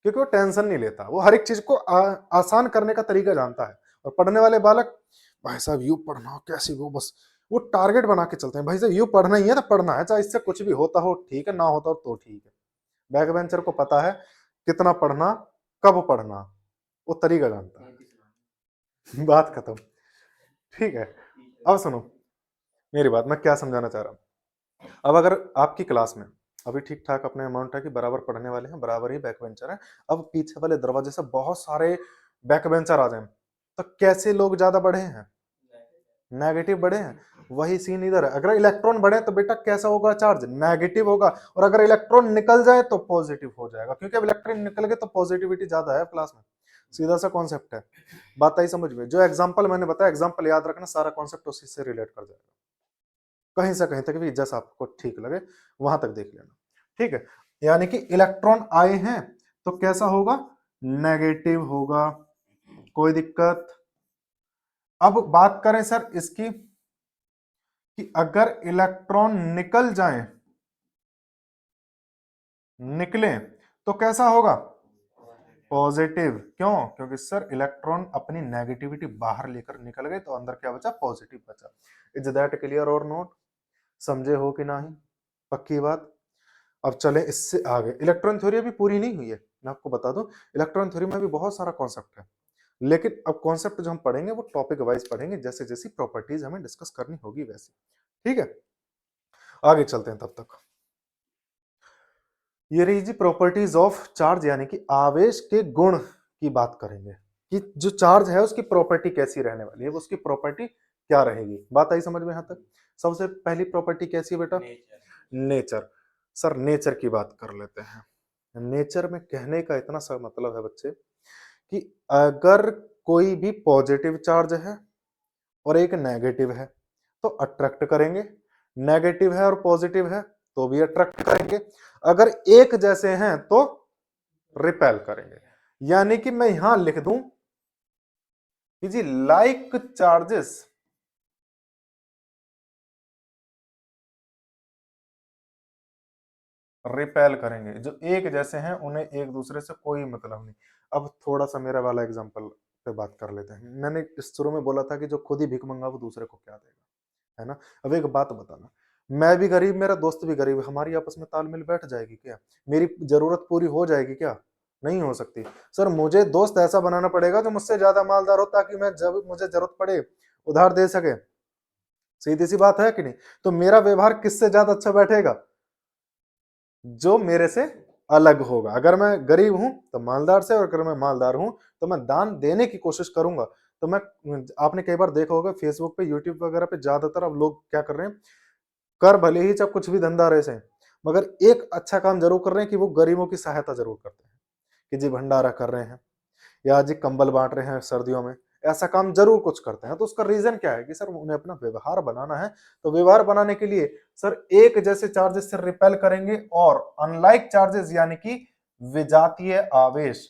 क्योंकि वो टेंशन नहीं लेता, वो हर एक चीज को आसान करने का तरीका जानता है। और पढ़ने वाले बालक, भाई साहब यूं पढ़ना कैसे, वो बस वो टारगेट बना के चलते हैं, भाई साहब यूं पढ़ना ही है तो पढ़ना है, चाहे इससे कुछ भी होता हो ठीक है, ना होता हो तो ठीक है। बैक बेंचर को पता है कितना पढ़ना, कब पढ़ना, वो तरीका जानता है। बात खत्म। ठीक है, अब सुनो मेरी बात, मैं क्या समझाना चाह रहा हूँ। अब अगर आपकी क्लास में अभी ठीक ठाक अपने अमाउंट है कि बराबर पढ़ने वाले हैं, बराबर ही बैक बेंचर है, अब पीछे वाले दरवाजे से बहुत सारे बैक बेंचर आ जाए, तो कैसे लोग ज्यादा बढ़े हैं? नेगेटिव बढ़े हैं। वही सीन इधर है, अगर इलेक्ट्रॉन बढ़े तो बेटा कैसा होगा चार्ज? नेगेटिव होगा। और अगर इलेक्ट्रॉन निकल जाए तो पॉजिटिव हो जाएगा, क्योंकि अब इलेक्ट्रॉन निकल गए तो पॉजिटिविटी ज्यादा है क्लास में। सीधा सा कॉन्सेप्ट है, बात आई समझ में? जो एग्जांपल मैंने बताया, एग्जांपल याद रखना, सारा कॉन्सेप्ट उसी से रिलेट कर जाएगा, कहीं से कहीं तक भी जैसा आपको ठीक लगे वहां तक देख लेना। ठीक है, यानी कि इलेक्ट्रॉन आए हैं तो कैसा होगा? नेगेटिव होगा, कोई दिक्कत? अब बात करें सर इसकी कि अगर इलेक्ट्रॉन निकल जाए, निकले तो कैसा होगा? पॉजिटिव। क्यों? क्योंकि सर इलेक्ट्रॉन अपनी नेगेटिविटी बाहर लेकर निकल गए तो अंदर क्या बचा? पॉजिटिव बचा। इज दैट क्लियर और नॉट? समझे हो कि नहीं? पक्की बात। अब चले इससे आगे, इलेक्ट्रॉन थ्योरी अभी पूरी नहीं हुई है, मैं आपको बता दूं, इलेक्ट्रॉन थ्योरी में भी बहुत सारा कॉन्सेप्ट है, लेकिन अब कॉन्सेप्ट जो हम पढ़ेंगे वो टॉपिक वाइज पढ़ेंगे, जैसे जैसी प्रॉपर्टीज हमें डिस्कस करनी होगी वैसे। ठीक है, आगे चलते हैं तब तक। ये रही जी प्रॉपर्टीज ऑफ चार्ज, यानी कि आवेश के गुण की बात करेंगे कि जो चार्ज है उसकी प्रॉपर्टी कैसी रहने वाली है, उसकी प्रॉपर्टी क्या रहेगी। बात आई समझ में यहां तक? सबसे पहली प्रॉपर्टी कैसी है बेटा? नेचर। सर नेचर की बात कर लेते हैं। नेचर में कहने का इतना सा मतलब है बच्चे कि अगर कोई भी पॉजिटिव चार्ज है और एक नेगेटिव है तो अट्रैक्ट करेंगे, नेगेटिव है और पॉजिटिव है तो भी अट्रैक्ट करेंगे, अगर एक जैसे हैं तो रिपेल करेंगे। यानी कि मैं यहां लिख दूं कि जी लाइक चार्जेस रिपेल करेंगे, जो एक जैसे हैं उन्हें एक दूसरे से कोई मतलब नहीं। अब थोड़ा सा मेरा वाला एग्जांपल पे बात कर लेते हैं। मैंने इस शुरू में बोला था कि जो खुद ही भीख मंगा वो दूसरे को क्या देगा, है ना? अब एक बात बताना, मैं भी गरीब, मेरा दोस्त भी गरीब, हमारी आपस में तालमेल बैठ जाएगी क्या? मेरी जरूरत पूरी हो जाएगी क्या? नहीं हो सकती। सर मुझे दोस्त ऐसा बनाना पड़ेगा जो मुझसे ज्यादा मालदार हो, ताकि मैं जब मुझे जरूरत पड़े उधार दे सके। सीधी सी बात है कि नहीं? तो मेरा व्यवहार किससे ज्यादा अच्छा बैठेगा? जो मेरे से अलग होगा। अगर मैं गरीब हूं तो मालदार से, और अगर मैं मालदार हूं तो मैं दान देने की कोशिश करूंगा। तो मैं, आपने कई बार देखा होगा फेसबुक पे, यूट्यूब वगैरह पे ज्यादातर अब लोग क्या कर रहे हैं, कर भले ही चाहे कुछ भी धंधा रहे से, मगर एक अच्छा काम जरूर कर रहे हैं कि वो गरीबों की सहायता जरूर करते हैं, कि जी भंडारा कर रहे हैं या जी कंबल बांट रहे हैं सर्दियों में, ऐसा काम जरूर कुछ करते हैं। तो उसका रीजन क्या है कि सर उन्हें अपना व्यवहार बनाना है। तो व्यवहार बनाने के लिए सर एक जैसे चार्जेस से रिपेल करेंगे, और अनलाइक चार्जेस यानी कि विजातीय आवेश,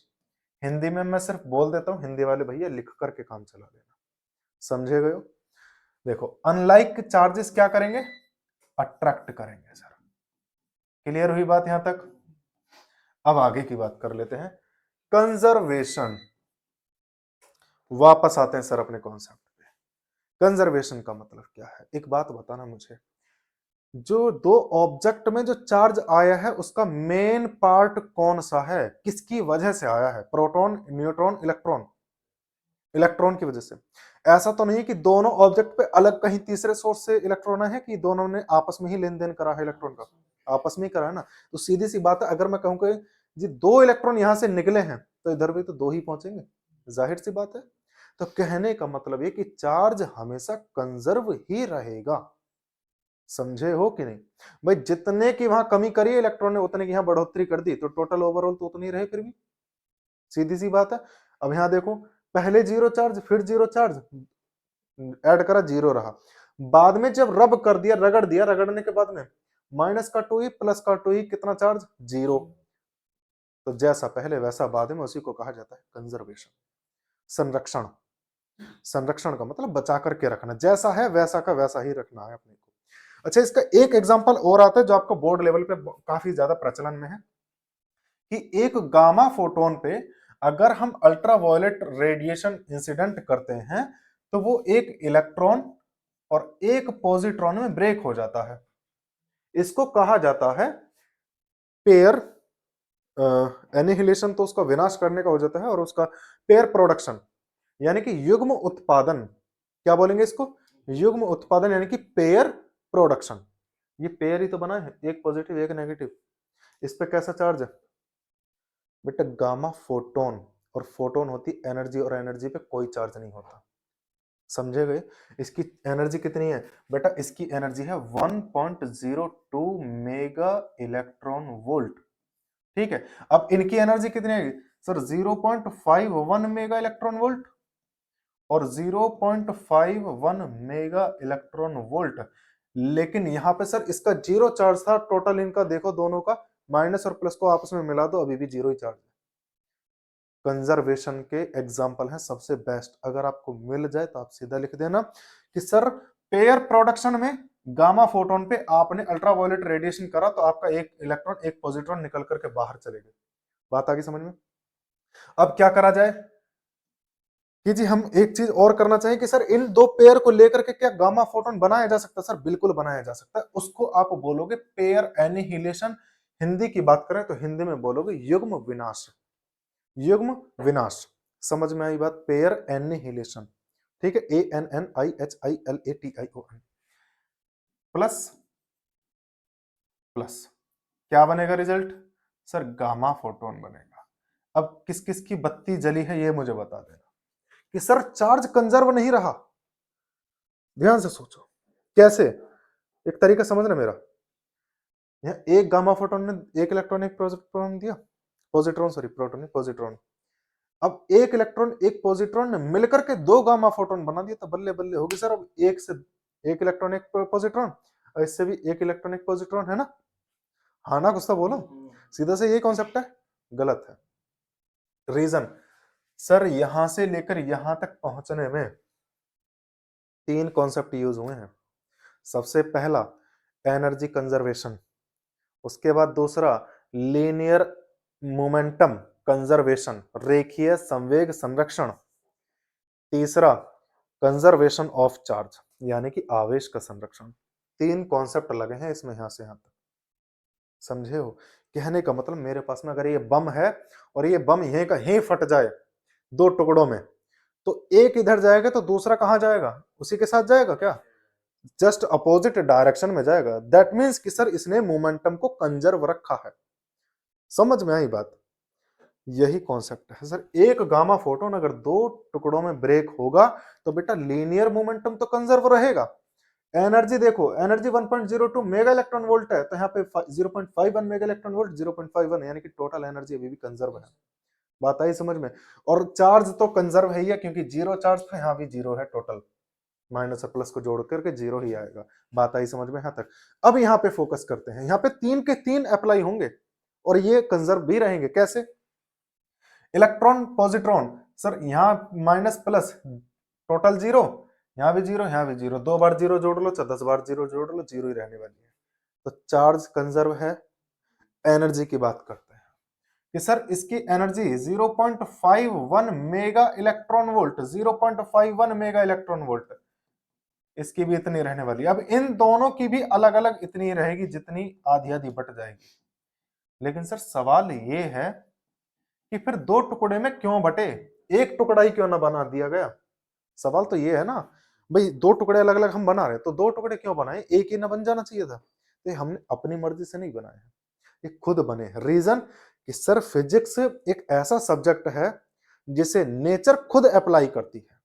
हिंदी में मैं सिर्फ बोल देता हूं, हिंदी वाले भैया लिख करके काम चला लेना, समझे गए हो? देखो अनलाइक चार्जेस क्या करेंगे? अट्रैक्ट करेंगे। सर क्लियर हुई बात यहां तक? अब आगे की बात कर लेते हैं, कंजर्वेशन। वापस आते हैं सर अपने कॉन्सेप्ट पे। कंजर्वेशन का मतलब क्या है? एक बात बताना मुझे, जो दो ऑब्जेक्ट में जो चार्ज आया है उसका मेन पार्ट कौन सा है, किसकी वजह से आया है, प्रोटॉन, न्यूट्रॉन, इलेक्ट्रॉन, इलेक्ट्रॉन की वजह से। ऐसा तो नहीं कि दोनों ऑब्जेक्ट पे अलग कहीं तीसरे सोर्स से इलेक्ट्रॉन है, कि दोनों ने आपस में ही लेन देन करा है इलेक्ट्रॉन का, आपस में ही करा है ना। तो सीधी सी बात है, अगर मैं कहूं कि जी दो इलेक्ट्रॉन यहां से निकले हैं तो इधर भी तो दो ही पहुंचेंगे, जाहिर सी बात है। तो कहने का मतलब ये कि चार्ज हमेशा कंजर्व ही रहेगा, समझे हो कि नहीं भाई। जितने की वहां कमी करी है इलेक्ट्रॉन ने, उतने की यहां बढ़ोतरी कर दी, तो टोटल ओवरऑल तो उतनी रहे फिर भी, सीधी सी बात है। अब यहां देखो, पहले जीरो चार्ज फिर जीरो चार्ज, ऐड करा जीरो रहा, बाद में जब रब कर दिया, रगड़ दिया, रगड़ने के बाद में माइनस का 2e प्लस का 2e, कितना चार्ज, जीरो। तो जैसा पहले वैसा बाद में, उसी को कहा जाता है कंजर्वेशन, संरक्षण। संरक्षण का मतलब बचा करके रखना, जैसा है वैसा का वैसा ही रखना है अपने को। अच्छा, इसका एक एग्जांपल और आता है जो आपको बोर्ड लेवल पे काफी ज्यादा प्रचलन में है, कि एक गामा फोटोन पे अगर हम अल्ट्रावायलेट रेडिएशन इंसिडेंट करते हैं तो वो एक इलेक्ट्रॉन और एक पॉजिट्रॉन में ब्रेक हो जाता है। इसको कहा जाता है पेयर एनिहिलेशन, तो उसका विनाश करने का हो जाता है, और उसका पेयर प्रोडक्शन यानी कि युग्म उत्पादन, क्या बोलेंगे इसको, युग्म उत्पादन यानी कि पेयर प्रोडक्शन। ये पेयर ही तो बना है, एक पॉजिटिव एक नेगेटिव। इस पे कैसा चार्ज है बेटा, गामा फोटोन, और फोटोन होती एनर्जी, और एनर्जी पे कोई चार्ज नहीं होता, समझे गए। इसकी एनर्जी कितनी है बेटा, इसकी एनर्जी है 1.02 मेगा इलेक्ट्रॉन वोल्ट, ठीक है। अब इनकी एनर्जी कितनी है सर, 0.51 मेगा इलेक्ट्रॉन वोल्ट और 0.51 मेगा इलेक्ट्रॉन वोल्ट। लेकिन यहां पे सर इसका जीरो चार्ज था, टोटल इनका देखो दोनों का, माइनस और प्लस को आपस में मिला दो, अभी भी जीरो ही चार्ज है। कंजर्वेशन के एग्जाम्पल है सबसे बेस्ट, अगर आपको मिल जाए तो आप सीधा लिख देना कि सर पेयर प्रोडक्शन में गामा फोटोन पे आपने अल्ट्रावायलेट रेडिएशन करा तो आपका एक इलेक्ट्रॉन एक पॉजिट्रॉन निकल करके बाहर चले गए। बात आगे समझ में। अब क्या करा जाए कि जी हम एक चीज और करना चाहिए कि सर इन दो पेयर को लेकर के क्या गामा फोटोन बनाया जा सकता है, सर बिल्कुल बनाया जा सकता है। उसको आप बोलोगे पेयर एनिहिलेशन, हिंदी की बात करें तो हिंदी में बोलोगे युग्म विनाश, युग्म विनाश। समझ में आई बात, पेयर एनिहिलेशन, ठीक है, ANNIHILATION। प्लस प्लस क्या बनेगा रिजल्ट, सर गामा फोटोन बनेगा। अब किस किस की बत्ती जली है ये मुझे बता देना कि सर चार्ज कंजर्व नहीं रहा। ध्यान से सोचो कैसे, एक तरीका समझना मेरा। यहाँ एक गामा फोटोन ने एक इलेक्ट्रॉन एक प्रोटॉन दिया, पॉजिट्रॉन सॉरी प्रोटॉन नहीं पॉजिट्रॉन। अब एक इलेक्ट्रॉन एक पॉजिट्रॉन ने मिलकर के दो गामा फोटोन बना दिया, तो बल्ले बल्ले होगी सर। अब एक से एक इलेक्ट्रॉन एक पॉजिट्रॉन, और इससे भी एक इलेक्ट्रॉन एक पॉजिट्रॉन, है ना। हाँ ना, कुछ तो बोलो, सीधा से ये कॉन्सेप्ट है, गलत है। रीजन, सर यहां से लेकर यहां तक पहुंचने में तीन कॉन्सेप्ट यूज हुए हैं। सबसे पहला एनर्जी कंजर्वेशन, उसके बाद दूसरा लीनियर मोमेंटम कंजर्वेशन, रेखीय संवेग संरक्षण, तीसरा कंजर्वेशन ऑफ चार्ज यानी कि आवेश का संरक्षण। तीन कॉन्सेप्ट लगे हैं इसमें यहां से यहां तक, समझे हो। कहने का मतलब मेरे पास में अगर ये बम है और ये बम यहीं का यहीं फट जाए दो टुकड़ों में, तो एक इधर जाएगा तो दूसरा कहां जाएगा, उसी के साथ जाएगा क्या, जस्ट अपोजिट डायरेक्शन में जाएगा। दैट मीन्स कि सर इसने मोमेंटम को कंजर्व रखा है। समझ में आई बात, यही कॉन्सेप्ट है सर। एक गामा फोटोन अगर दो टुकड़ों में ब्रेक होगा तो बेटा लीनियर मोमेंटम तो कंजर्व रहेगा। एनर्जी देखो, एनर्जी 1.02 मेगा इलेक्ट्रॉन वोल्ट है, तो यहाँ पे 0.51 मेगा इलेक्ट्रॉन वोल्ट, 0.51 यानी कि टोटल एनर्जी अभी भी कंजर्व है। बात आई समझ में। और चार्ज तो कंजर्व है ही है, क्योंकि जीरो चार्ज था, यहाँ भी जीरो है, टोटल माइनस और प्लस को जोड़ करके जीरो ही आएगा। बात आई समझ में यहां तक। अब यहाँ पे फोकस करते हैं, यहाँ पे तीन के तीन अप्लाई होंगे और ये कंजर्व भी रहेंगे। कैसे, इलेक्ट्रॉन पॉजिट्रॉन, सर यहाँ माइनस प्लस टोटल जीरो, यहाँ भी जीरो यहाँ भी जीरो, दो बार जीरो जोड़ लो चाहे 10 बार जीरो जोड़ लो, जीरो ही रहने वाली है। तो चार्ज कंजर्व है। एनर्जी की बात करते हैं कि सर इसकी energy 0.51 mega electron volt, 0.51 mega electron volt. इसकी भी इतनी रहने वाली है। अब इन दोनों की भी अलग अलग इतनी रहेगी जितनी आधी आधी बट जाएगी। लेकिन सर सवाल ये है कि फिर दो टुकड़े में क्यों बटे, एक टुकड़ा ही क्यों ना बना दिया गया। सवाल तो ये है ना भाई, दो टुकड़े अलग अलग हम बना रहे तो दो टुकड़े क्यों बनाए, एक ही ना बन जाना चाहिए था। तो हमने अपनी मर्जी से नहीं बनाए हैं, ये खुद बने। रीजन कि सर फिजिक्स एक ऐसा सब्जेक्ट है जिसे नेचर खुद अप्लाई करती है,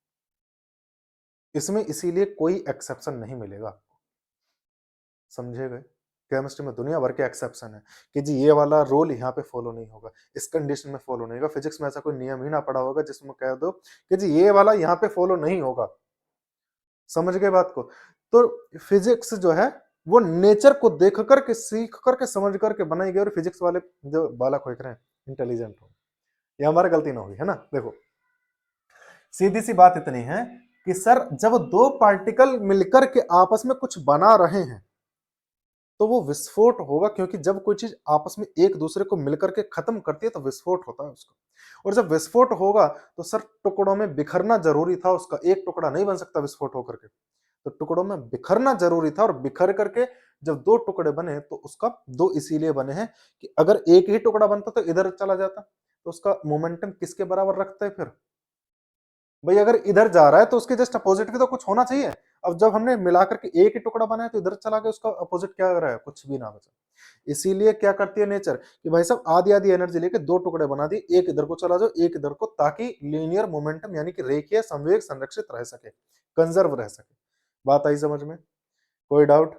इसमें इसीलिए कोई एक्सेप्शन नहीं मिलेगा आपको, समझे गए। केमिस्ट्री में दुनिया भर के एक्सेप्शन है कि जी ये वाला रूल यहाँ पे फॉलो नहीं होगा, इस कंडीशन में फॉलो नहीं होगा। फिजिक्स में ऐसा कोई नियम ही ना पड़ा होगा जिसमें कह दो कि जी ये वाला यहाँ पे फॉलो नहीं होगा, समझ गए बात को। तो फिजिक्स जो है वो नेचर को देख करके सीख करके समझ करके बनाई गई। और फिजिक्स वाले जो बालक हो रहे हैं इंटेलिजेंट हो, ये हमारी गलती ना होगी, है ना। देखो सीधी सी बात इतनी है कि सर जब दो पार्टिकल मिलकर के आपस में कुछ बना रहे हैं तो वो विस्फोट होगा, क्योंकि जब कोई चीज आपस में एक दूसरे को मिलकर के खत्म करती है तो विस्फोट होता है उसका। और जब विस्फोट होगा तो सर टुकड़ों में बिखरना जरूरी था उसका, एक टुकड़ा नहीं बन सकता विस्फोट होकर के। तो टुकड़ों में बिखरना जरूरी था, और बिखर करके जब दो टुकड़े बने तो उसका दो इसीलिए बने हैं कि अगर एक ही टुकड़ा बनता तो इधर चला जाता, तो उसका मोमेंटम किसके बराबर रखता है फिर भाई, अगर इधर जा रहा है तो उसके जस्ट अपोजिट भी तो कुछ होना चाहिए। अब जब हमने मिलाकर के एक ही टुकड़ा बनाया तो इधर चला गया, उसका अपोजिट क्या रहा है, कुछ भी ना बचा। इसीलिए क्या करती है नेचर कि भाई साहब आधी आधी एनर्जी लेके दो टुकड़े बना दिए, एक इधर को चला जाओ एक इधर को, ताकि लीनियर मोमेंटम यानी कि रेखीय संवेग संरक्षित रह सके, कंजर्व रह सके। बात आई समझ में, कोई डाउट।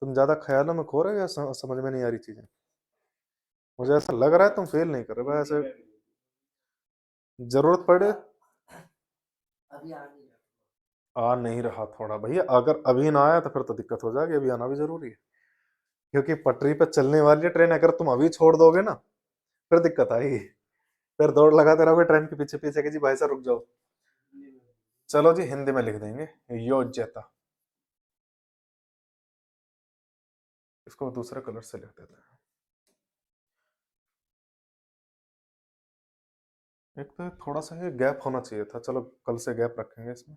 तुम ज्यादा ख्यालों में खो रहे हो या समझ में नहीं आ रही चीजें। मुझे ऐसा लग रहा है तुम फेल नहीं कर रहे भाई, ऐसे जरूरत पड़े आ नहीं रहा थोड़ा भैया, अगर अभी ना आया तो फिर तो दिक्कत हो जाएगी, अभी आना भी जरूरी है। क्योंकि पटरी पर चलने वाली ट्रेन अगर तुम अभी छोड़ दोगे ना फिर दिक्कत आएगी, फिर दौड़ लगाते रहोगे ट्रेन के पीछे पीछे कि जी भाई साहब रुक जाओ। चलो जी हिंदी में लिख देंगे योज्यता, इसको दूसरे कलर से लिख देते हैं। एक तो थोड़ा सा ये गैप होना चाहिए था, चलो कल से गैप रखेंगे इसमें।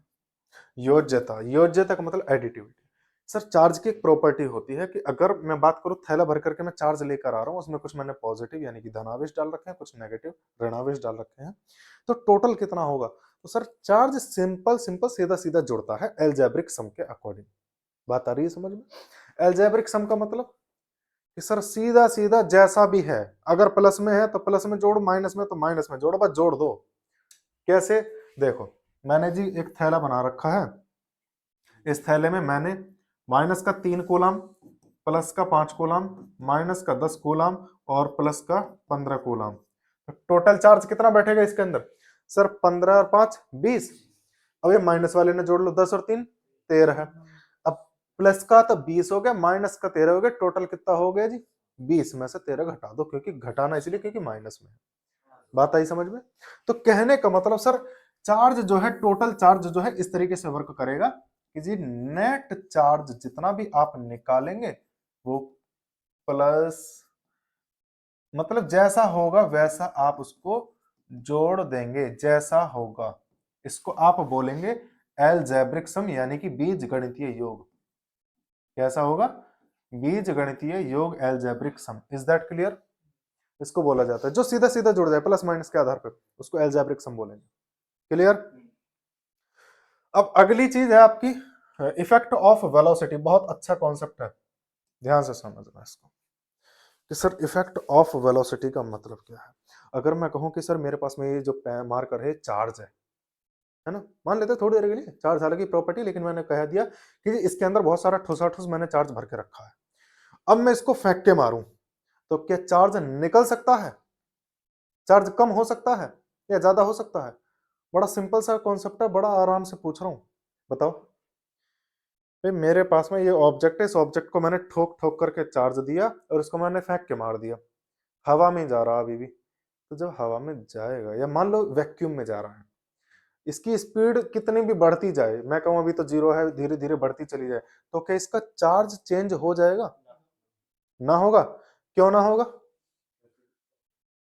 योज्यता, योज्यता का मतलब एडिटिविटी। सर चार्ज की एक प्रॉपर्टी होती है कि अगर मैं बात करूं थैला भर करके मैं चार्ज लेकर आ रहा हूं, उसमें कुछ मैंने पॉजिटिव यानी कि धनावेश डाल रखे हैं, कुछ नेगेटिव ऋणावेश डाल रखे हैं, तो टोटल कितना होगा। तो सर चार्ज सिंपल सिंपल सीधा सीधा जुड़ता है एल्जेब्रिक सम के अकॉर्डिंग। बात आ रही है समझ में। एल्जेब्रिक सम का मतलब कि सर सीधा सीधा जैसा भी है, अगर प्लस में है तो प्लस में जोड़, माइनस में तो माइनस में जोड़ो, बस जोड़ दो। कैसे, देखो मैंने जी एक थैला बना रखा है, इस थैले में मैंने माइनस का 3 कूलम, प्लस का 5 कूलम, माइनस का 10 कूलम और प्लस का 15 कूलम। तो टोटल चार्ज कितना बैठेगा इसके अंदर, सर 15 और 5 20। अब ये माइनस वाले ने जोड़ लो, 10 और 3 13 है। अब प्लस का तो 20 हो गया, माइनस का 13 हो गया, टोटल कितना हो गया जी 20 में से 13 घटा दो, क्योंकि घटाना इसलिए क्योंकि माइनस में है। बात आई समझ में। तो कहने का मतलब सर चार्ज जो है, टोटल चार्ज जो है इस तरीके से वर्क करेगा कि जी नेट चार्ज जितना भी आप निकालेंगे वो प्लस, मतलब जैसा होगा वैसा आप उसको जोड़ देंगे, जैसा होगा इसको आप बोलेंगे एलजेब्रिक सम यानी कि बीज गणितीय योग। कैसा होगा, बीज गणितीय योग algebraic sum. Is that clear. इसको बोला जाता है जो सीधा सीधा जुड़ जाए प्लस माइनस के आधार पर, उसको एल्जेब्रिक सम बोलेंगे। क्लियर। अब अगली चीज है आपकी इफेक्ट ऑफ वेलोसिटी। बहुत अच्छा कॉन्सेप्ट है, ध्यान से समझना इसको कि सर इफेक्ट ऑफ वेलोसिटी का मतलब क्या है। अगर मैं कहूं कि सर मेरे पास में ये जो मार्कर है चार्ज है ना, मान लेते थोड़ी देर के लिए चार्ज हालांकि प्रॉपर्टी, लेकिन मैंने कह दिया कि इसके अंदर बहुत सारा ठुसा ठुस मैंने चार्ज भर के रखा है। अब मैं इसको फेंक के मारूं तो क्या चार्ज निकल सकता है, चार्ज कम हो सकता है या ज्यादा हो सकता है। बड़ा सिंपल सा कॉन्सेप्ट है, बड़ा आराम से पूछ रहा हूं, बताओ भाई। मेरे पास में ये ऑब्जेक्ट है, इस ऑब्जेक्ट को मैंने ठोक ठोक करके चार्ज दिया और इसको मैंने फेंक के मार दिया, हवा में जा रहा अभी भी। तो जब हवा में जाएगा या मान लो वैक्यूम में जा रहा है, इसकी स्पीड कितनी भी बढ़ती जाए, मैं कहूं अभी तो 0 है, धीरे धीरे बढ़ती चली जाए, तो क्या इसका चार्ज चेंज हो जाएगा, ना होगा। क्यों ना होगा,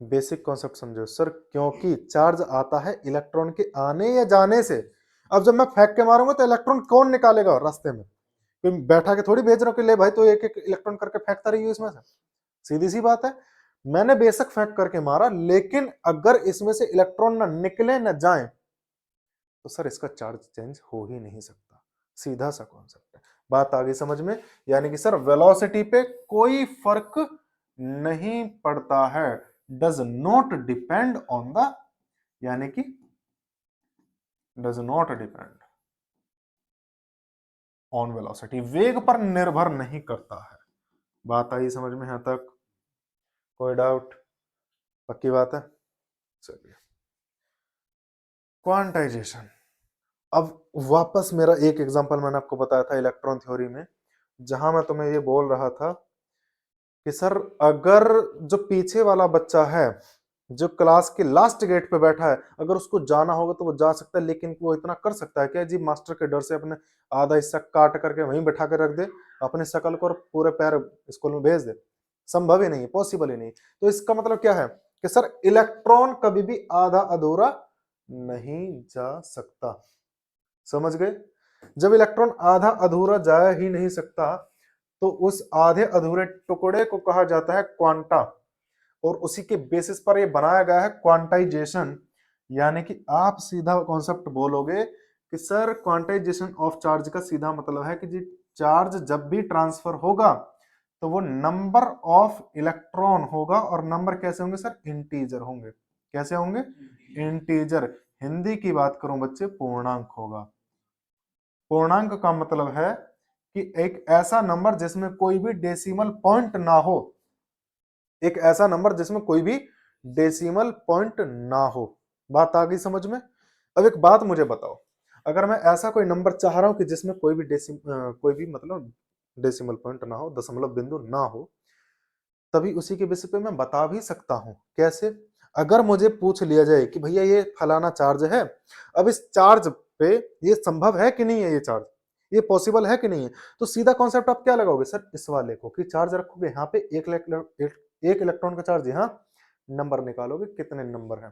बेसिक कॉन्सेप्ट समझो सर, क्योंकि चार्ज आता है इलेक्ट्रॉन के आने या जाने से। अब जब मैं फेंक के मारूंगा तो इलेक्ट्रॉन कौन निकालेगा रास्ते में? कोई बैठा के थोड़ी भेज रहा हूँ कि ले भाई तो एक एक इलेक्ट्रॉन करके फेंकता रहिए इसमें से। सीधी सी बात है, मैंने बेशक फेंक करके मारा, लेकिन अगर इसमें से इलेक्ट्रॉन ना निकले ना जाए तो सर इसका चार्ज चेंज हो ही नहीं सकता। सीधा सा कॉन्सेप्ट है, बात आ गई समझ में? यानी कि सर वेलोसिटी पे कोई फर्क नहीं पड़ता है, does not depend on the, यानी कि does not depend on velocity, वेग पर निर्भर नहीं करता है। बात आई समझ में यहां तक? कोई डाउट? पक्की बात है? चलिए, क्वांटाइजेशन। अब वापस मेरा एक एग्जांपल मैंने आपको बताया था इलेक्ट्रॉन थ्योरी में, जहां मैं तुम्हें ये बोल रहा था कि सर अगर जो पीछे वाला बच्चा है जो क्लास के लास्ट गेट पे बैठा है, अगर उसको जाना होगा तो वो जा सकता है, लेकिन वो इतना कर सकता है क्या जी, मास्टर के डर से अपने आधा हिस्सा काट करके वहीं बैठा कर रख दे अपने शकल को और पूरे पैर स्कूल में भेज दे? संभव ही नहीं, पॉसिबल ही नहीं। तो इसका मतलब क्या है कि सर इलेक्ट्रॉन कभी भी आधा अधूरा नहीं जा सकता। समझ गए? जब इलेक्ट्रॉन आधा अधूरा जा ही नहीं सकता तो उस आधे अधूरे टुकड़े को कहा जाता है क्वांटा, और उसी के बेसिस पर ये बनाया गया है क्वांटाइजेशन। यानी कि आप सीधा कॉन्सेप्ट बोलोगे कि सर क्वांटाइजेशन ऑफ चार्ज का सीधा मतलब है कि जी चार्ज जब भी ट्रांसफर होगा तो वो नंबर ऑफ इलेक्ट्रॉन होगा, और नंबर कैसे होंगे सर? इंटीजर होंगे। कैसे होंगे? इंटीजर। हिंदी की बात करूं बच्चे, पूर्णांक होगा। पूर्णांक का मतलब है कि एक ऐसा नंबर जिसमें कोई भी डेसिमल पॉइंट ना हो, एक ऐसा नंबर जिसमें कोई भी डेसिमल पॉइंट ना हो। बात आ गई समझ में? अब एक बात मुझे बताओ, अगर मैं ऐसा कोई नंबर चाह रहा हूं कि जिसमें कोई भी कोई भी मतलब डेसिमल पॉइंट ना हो, दशमलव बिंदु ना हो, तभी उसी के बेसिस पे मैं बता भी सकता हूं। कैसे? अगर मुझे पूछ लिया जाए कि भैया ये फलाना चार्ज है, अब इस चार्ज पे ये संभव है कि नहीं है, ये चार्ज ये पॉसिबल है कि नहीं है, तो सीधा कॉन्सेप्ट आप क्या लगाओगे सर? इस वाले को कि चार्ज रखोगे यहाँ पे एक इलेक्ट्रॉन का चार्ज यहाँ, नंबर निकालोगे कितने नंबर है,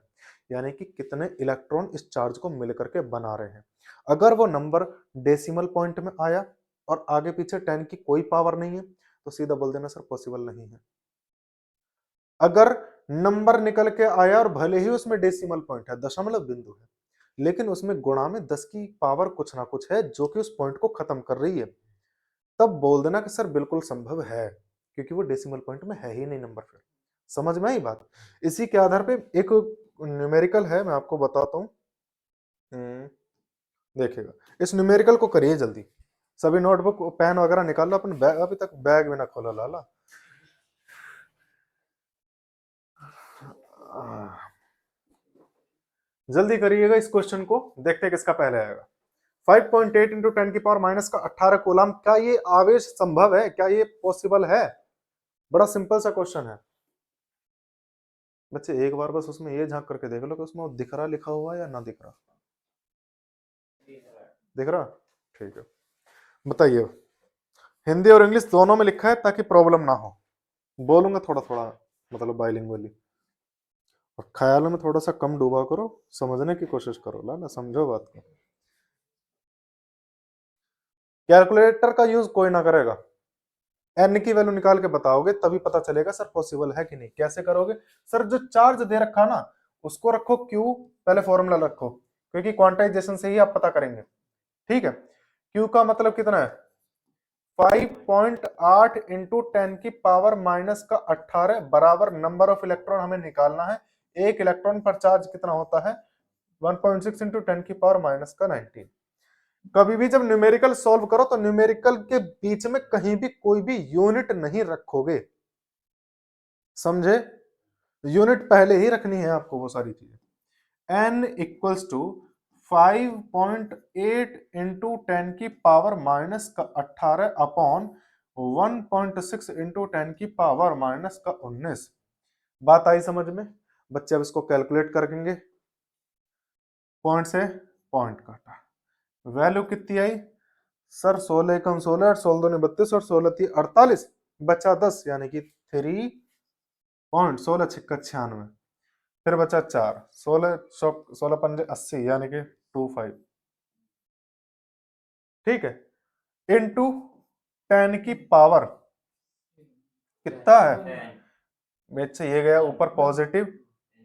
यानी कि कितने इलेक्ट्रॉन इस चार्ज को मिलकर के बना रहे हैं। अगर वो नंबर डेसिमल पॉइंट में आया और आगे पीछे 10 की कोई पावर नहीं है तो सीधा बोल देना सर पॉसिबल नहीं है। अगर नंबर निकल के आया और भले ही उसमें डेसिमल पॉइंट है, दशमलव बिंदु है, लेकिन उसमें गुणा में 10 की पावर कुछ ना कुछ है जो कि उस पॉइंट को खत्म कर रही है, तब बोल देना कि सर बिल्कुल संभव है, क्योंकि वो डेसिमल पॉइंट में है ही नहीं नंबर। फिर समझ में आई बात? इसी के आधार पे एक न्यूमेरिकल है, मैं आपको बताता हूँ। देखिएगा, इस न्यूमेरिकल को करिए जल्दी, सभी नोटबुक पेन वगैरह निकाल लो, अपन बैग अभी तक बैग भी ना खोला लाला। जल्दी करिएगा इस क्वेश्चन को, देखते हैं किसका पहले आएगा। 5.8 इंटू 10 की पावर माइनस का 18 कूलम, क्या ये आवेश संभव है? क्या ये पॉसिबल है? बड़ा सिंपल सा क्वेश्चन है बच्चे, एक बार बस उसमें ये झांक करके देख लो कि उसमें वो दिख रहा लिखा हुआ या ना दिख रहा। दिख रहा? ठीक है, बताइए। हिंदी और इंग्लिश दोनों में लिखा है ताकि प्रॉब्लम ना हो, बोलूंगा थोड़ा थोड़ा मतलब बाइलिंगुअली, और ख्यालों में थोड़ा सा कम डूबा करो, समझने की कोशिश करो ना, समझो बात को। कैलकुलेटर का यूज कोई ना करेगा, एन की वैल्यू निकाल के बताओगे तभी पता चलेगा सर पॉसिबल है कि नहीं। कैसे करोगे सर? जो चार्ज दे रखा ना उसको रखो क्यू, पहले फॉर्मूला रखो, क्योंकि क्वांटाइजेशन से ही आप पता करेंगे। ठीक है, क्यू का मतलब कितना है? 5.8 इंटू 10 की पावर माइनस का 18 बराबर नंबर ऑफ इलेक्ट्रॉन हमें निकालना है। एक इलेक्ट्रॉन पर चार्ज कितना होता है? 1.6 इंटू 10 की पावर माइनस का 19। कभी भी जब न्यूमेरिकल सॉल्व करो तो न्यूमेरिकल के बीच में कहीं भी कोई भी यूनिट नहीं रखोगे, समझे? यूनिट पहले ही रखनी है आपको वो सारी चीजें। n इक्वल्स टू 5.8 इंटू 10 की पावर माइनस का 18 अपॉन 1.6 इंटू 10 की पावर माइनस का 19। बात आई समझ में? बच्चे अब इसको कैलकुलेट करेंगे, पॉइंट से पॉइंट काटा, वैल्यू कितनी आई सर? 16 एकम 16 और 16 दूनी 32 और 16 थी 48, बचा 10 यानी कि 3 16 छिक्का 96, फिर बचा 4, 16 16 पंजे 80 यानी कि 25। ठीक है, इनटू 10 की पावर कितना है, बेच से ये गया ऊपर पॉजिटिव,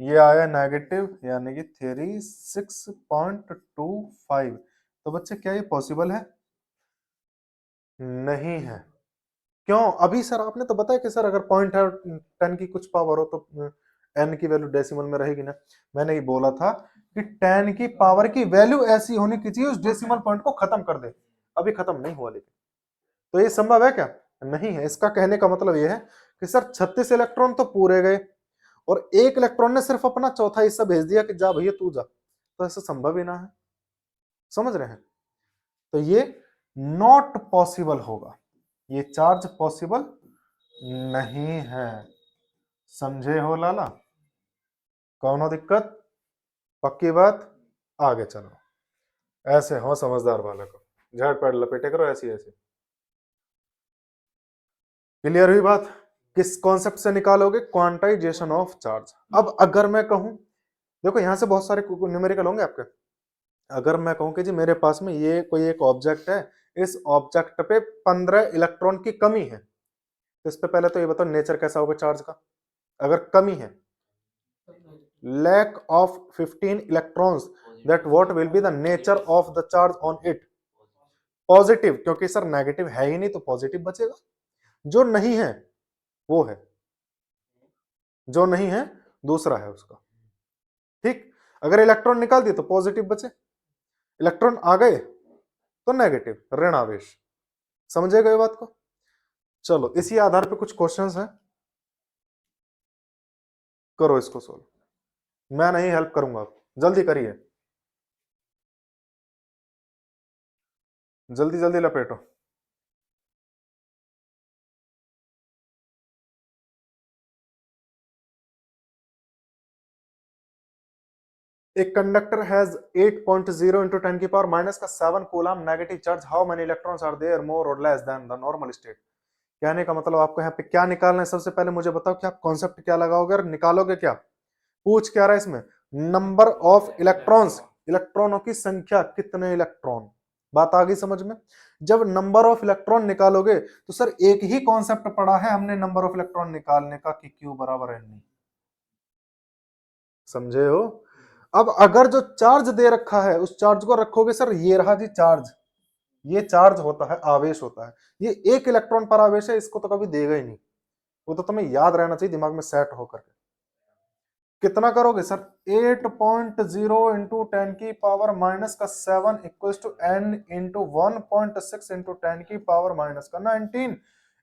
ये आया नेगेटिव, यानी कि 36.25। तो बच्चे क्या ये पॉसिबल है? नहीं है। क्यों? अभी सर आपने तो बताया कि सर अगर पॉइंट है 10 की कुछ पावर हो तो n की वैल्यू डेसिमल में रहेगी ना। मैंने ये बोला था कि 10 की पावर की वैल्यू ऐसी होनी चाहिए उस डेसिमल पॉइंट को खत्म कर दे। अभी खत्म नहीं हुआ लेकिन, तो ये संभव है क्या? नहीं है। इसका कहने का मतलब ये है कि सर 36 इलेक्ट्रॉन तो पूरे गए और एक इलेक्ट्रॉन ने सिर्फ अपना चौथा हिस्सा भेज दिया कि जा भैया तू जा, तो ऐसा संभव ही ना है। समझ रहे हैं? तो ये नॉट पॉसिबल होगा, ये चार्ज पॉसिबल नहीं है। समझे हो लाला? कौन हो दिक्कत? पक्की बात? आगे चलो। ऐसे हो समझदार बालक, झाड़ पेड़ लपेटे करो ऐसी ऐसी। क्लियर हुई बात? किस कॉन्सेप्ट से निकालोगे? Quantization of charge. अब अगर मैं कहूं, देखो यहां से बहुत सारे न्यूमेरिकल होंगे आपके। अगर मैं कहूं कि जी मेरे पास में ये कोई एक ऑब्जेक्ट है, इस ऑब्जेक्ट पे 15 इलेक्ट्रॉन की कमी है, तो इस पे पहले तो ये बताओ नेचर कैसा होगा चार्ज का? अगर कमी है, lack of 15 electrons, that what will be the nature of the charge on it? Positive, क्योंकि सर नेगेटिव है ही नहीं तो पॉजिटिव बचेगा। जो नहीं है वो है, जो नहीं है दूसरा है उसका। ठीक, अगर इलेक्ट्रॉन निकाल दिए तो पॉजिटिव बचे, इलेक्ट्रॉन आ गए तो नेगेटिव, ऋण आवेश। समझे गए बात को? चलो इसी आधार पे कुछ क्वेश्चंस हैं, करो इसको सोल्व। मैं नहीं हेल्प करूंगा, आप जल्दी करिए, जल्दी जल्दी लपेटो। एक कंडक्टर हैज 8.0 into 10 की पावर माइनस का 7 coulomb negative charge, how many electrons are there more और less than the normal state? कहने का मतलब आपको यहाँ पे क्या निकालना है? सबसे पहले मुझे बताओ कि आप कॉन्सेप्ट क्या लगाओगे और निकालोगे क्या? पूछ क्या रहा है इसमें? नंबर ऑफ इलेक्ट्रॉन्स, इलेक्ट्रॉनों की संख्या, कितने इलेक्ट्रॉन। बात आ गई समझ में? जब नंबर ऑफ इलेक्ट्रॉन निकालोगे तो सर एक ही कॉन्सेप्ट पढ़ा है हमने नंबर ऑफ इलेक्ट्रॉन निकालने का कि Q बराबर n। समझे हो? अब अगर जो चार्ज दे रखा है उस चार्ज को रखोगे, सर ये रहा जी चार्ज, ये चार्ज होता है, आवेश होता है, ये एक इलेक्ट्रॉन पर आवेश है, इसको तो कभी देगा ही नहीं। वो तो तुम्हें याद रहना चाहिए दिमाग में सेट होकर के। कितना करोगे सर? 8.0 इंटू 10 की पावर माइनस का 7 equal to n into 1.6 into 10 की पावर माइनस का 19।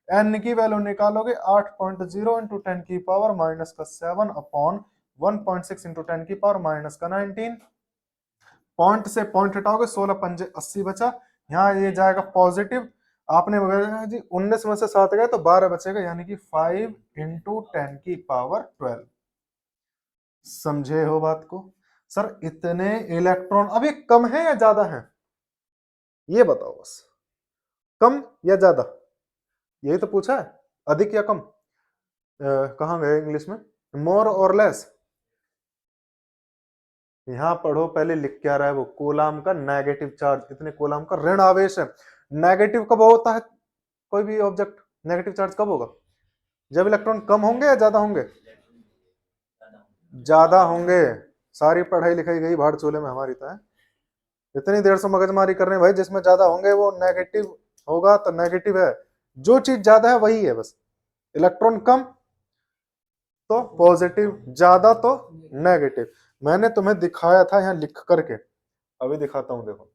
n की वैल्यू निकालोगे 8.0 इंटू 10 की पावर माइनस का 7 अपॉन 1.6 इंटू 10 की पावर माइनस का 19। पॉइंट से पॉइंट हटाओगे, 16 पंजे 80 बचा, यहाँ ये जाएगा पॉजिटिव। आपने वगैरह जी 19 में से 7 गए तो 12 बचेगा, यानी कि 5 इंटू 10 की पावर 12। समझे हो बात को? सर इतने इलेक्ट्रॉन अभी कम है या ज्यादा है? ये बताओ बस, कम या ज्यादा? यही तो पूछा है, अधिक या कम। कहां गए इंग्लिश में? मोर और लेस। यहां पढ़ो पहले, लिख क्या रहा है वो? कूलम का नेगेटिव चार्ज, इतने कूलम का ऋण आवेश है। नेगेटिव कब होता है कोई भी ऑब्जेक्ट? नेगेटिव चार्ज कब होगा? जब इलेक्ट्रॉन कम होंगे या ज्यादा होंगे? ज्यादा होंगे। सारी पढ़ाई लिखाई गई भाड़ चूल्हे में हमारी तो है। इतनी देर से मगजमारी कर रहे हैं भाई, जिसमें ज्यादा होंगे वो नेगेटिव होगा, तो नेगेटिव है। जो चीज ज्यादा है वही है बस। इलेक्ट्रॉन कम तो पॉजिटिव, ज्यादा तो नेगेटिव। मैंने तुम्हें दिखाया था यहाँ लिख करके, अभी दिखाता हूं देखो।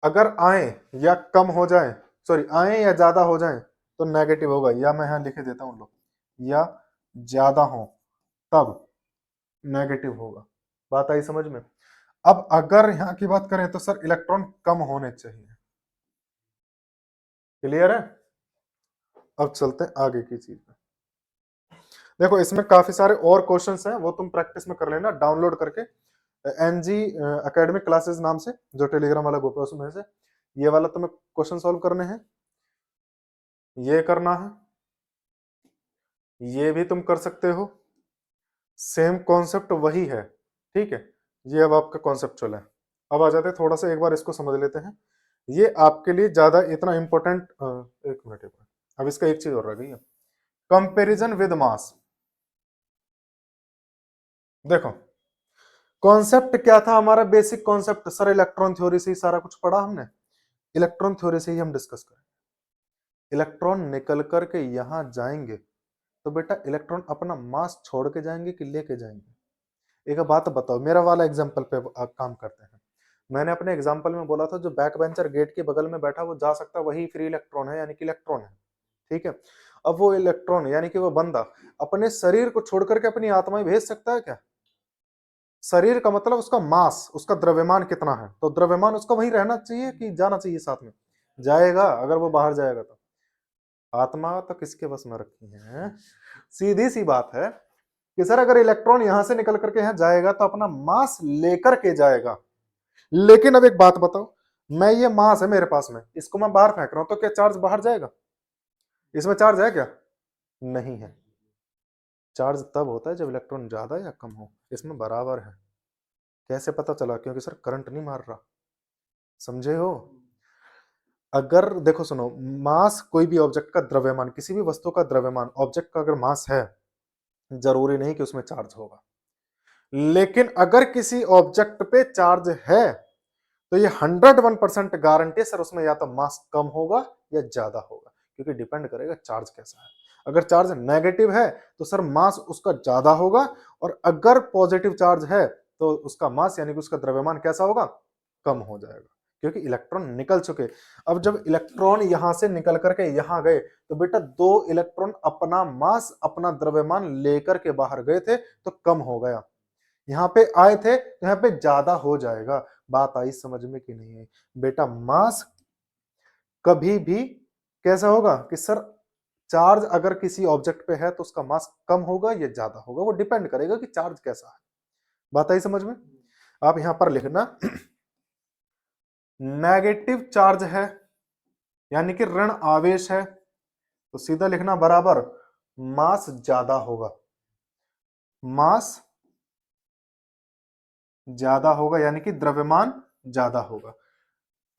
अगर आए या कम हो जाए, सॉरी आए या ज्यादा हो जाए तो नेगेटिव होगा, या मैं यहाँ लिख देता हूं लो, या ज्यादा हो तब नेगेटिव होगा। बात आई समझ में? अब अगर यहाँ की बात करें तो सर इलेक्ट्रॉन कम होने चाहिए। क्लियर है? अब चलते हैं आगे की चीज में। देखो इसमें काफी सारे और क्वेश्चंस हैं, वो तुम प्रैक्टिस में कर लेना डाउनलोड करके, एनजी एकेडमिक क्लासेस नाम से जो टेलीग्राम वाला ग्रुप है उसमें से। ये वाला तुम्हें क्वेश्चन सॉल्व करने हैं, ये करना है, ये भी तुम कर सकते हो, सेम कॉन्सेप्ट वही है। ठीक है, ये अब आपका कॉन्सेप्चुअल है। अब आ जाते हैं थोड़ा सा, एक बार इसको समझ लेते हैं। ये आपके लिए ज्यादा इतना इंपॉर्टेंट, एक मिनट, अब इसका एक चीज और रह गई है, कंपैरिजन विद मास। देखो कॉन्सेप्ट क्या था हमारा, basic concept sir electron theory से ही सारा कुछ पढ़ा हमने, इलेक्ट्रॉन थ्योरी से ही हम डिस्कस करें। इलेक्ट्रॉन निकल करके यहां जाएंगे तो बेटा इलेक्ट्रॉन अपना मास छोड़ के जाएंगे कि लेके जाएंगे? एक बात बताओ, मेरा वाला एग्जांपल पे आप काम करते हैं। मैंने अपने एग्जांपल में बोला था जो बैक बेंचर गेट के बगल में बैठा वो जा सकता, वही फ्री इलेक्ट्रॉन है, यानी कि इलेक्ट्रॉन है, ठीक है। अब वो इलेक्ट्रॉन यानी कि वो बंदा अपने शरीर को छोड़ करके अपनी आत्मा भेज सकता है क्या? शरीर का मतलब उसका मास, उसका द्रव्यमान कितना है, तो द्रव्यमान उसका वही रहना चाहिए कि जाना चाहिए साथ में? जाएगा अगर वो बाहर जाएगा तो। आत्मा तो किसके बस में रखी है? सीधी सी बात है कि सर अगर इलेक्ट्रॉन यहां से निकल करके यहां जाएगा तो अपना मास लेकर के जाएगा। लेकिन अब एक बात बताओ, मैं ये मास है मेरे पास में, इसको मैं बाहर फेंक रहा हूं तो क्या चार्ज बाहर जाएगा? इसमें चार्ज है क्या? नहीं है। चार्ज तब होता है जब इलेक्ट्रॉन ज्यादा या कम हो, इसमें बराबर है। कैसे पता चला? क्योंकि सर करंट नहीं मार रहा, समझे हो? अगर देखो सुनो, मास कोई भी ऑब्जेक्ट का द्रव्यमान, किसी भी वस्तु का द्रव्यमान, ऑब्जेक्ट का अगर मास है, जरूरी नहीं कि उसमें चार्ज होगा। लेकिन अगर किसी ऑब्जेक्ट पे चार्ज है तो ये 101% गारंटी सर उसमें या तो मास कम होगा या ज्यादा होगा, क्योंकि डिपेंड करेगा चार्ज कैसा है। अगर चार्ज नेगेटिव है तो सर मास उसका ज्यादा होगा, और अगर पॉजिटिव चार्ज है तो उसका मास यानी कि उसका द्रव्यमान कैसा होगा? कम हो जाएगा, क्योंकि इलेक्ट्रॉन निकल चुके। अब जब इलेक्ट्रॉन यहां से निकल करके यहां गए तो बेटा दो इलेक्ट्रॉन अपना मास अपना द्रव्यमान लेकर के बाहर गए थे तो कम हो गया, यहाँ पे आए थे तो यहाँ पे ज्यादा हो जाएगा। बात आई समझ में कि नहीं आई? बेटा मास कभी भी कैसा होगा कि सर चार्ज अगर किसी ऑब्जेक्ट पे है तो उसका मास कम होगा या ज्यादा होगा, वो डिपेंड करेगा कि चार्ज कैसा है। बात आई समझ में? आप यहां पर लिखना नेगेटिव चार्ज है यानी कि ऋण आवेश है, तो सीधा लिखना बराबर मास ज्यादा होगा, मास ज्यादा होगा यानी कि द्रव्यमान ज्यादा होगा।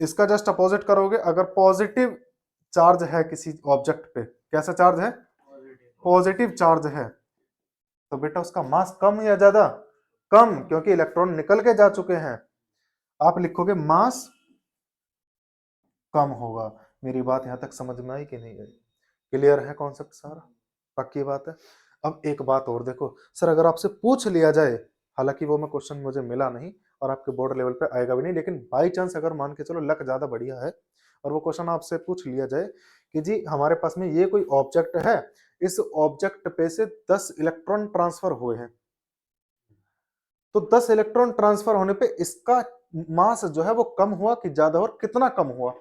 इसका जस्ट अपोजिट करोगे, अगर पॉजिटिव चार्ज है किसी ऑब्जेक्ट पे, कैसा चार्ज है? पॉजिटिव चार्ज है, तो बेटा उसका मास कम या ज्यादा? कम, क्योंकि इलेक्ट्रॉन निकल के जा चुके हैं। आप लिखोगे मास कम होगा। मेरी बात यहां तक समझ में आई कि नहीं आई? क्लियर है कॉन्सेप्ट सारा? पक्की बात है। अब एक बात और देखो सर, अगर आपसे पूछ लिया जाए, हालांकि वो मैं क्वेश्चन मुझे मिला नहीं और आपके बोर्ड लेवल पे आएगा भी नहीं, लेकिन बाई चांस अगर मान के चलो लक ज्यादा बढ़िया है और वो क्वेश्चन आपसे पूछ लिया जाए कि जी हमारे पास में ये कोई ऑब्जेक्ट है, इस ऑब्जेक्ट पे से 10 इलेक्ट्रॉन ट्रांसफर हुए हैं, तो 10 इलेक्ट्रॉन ट्रांसफर होने पे इसका मास जो है वो कम हुआ कि ज्यादा, और कितना कम हुआ?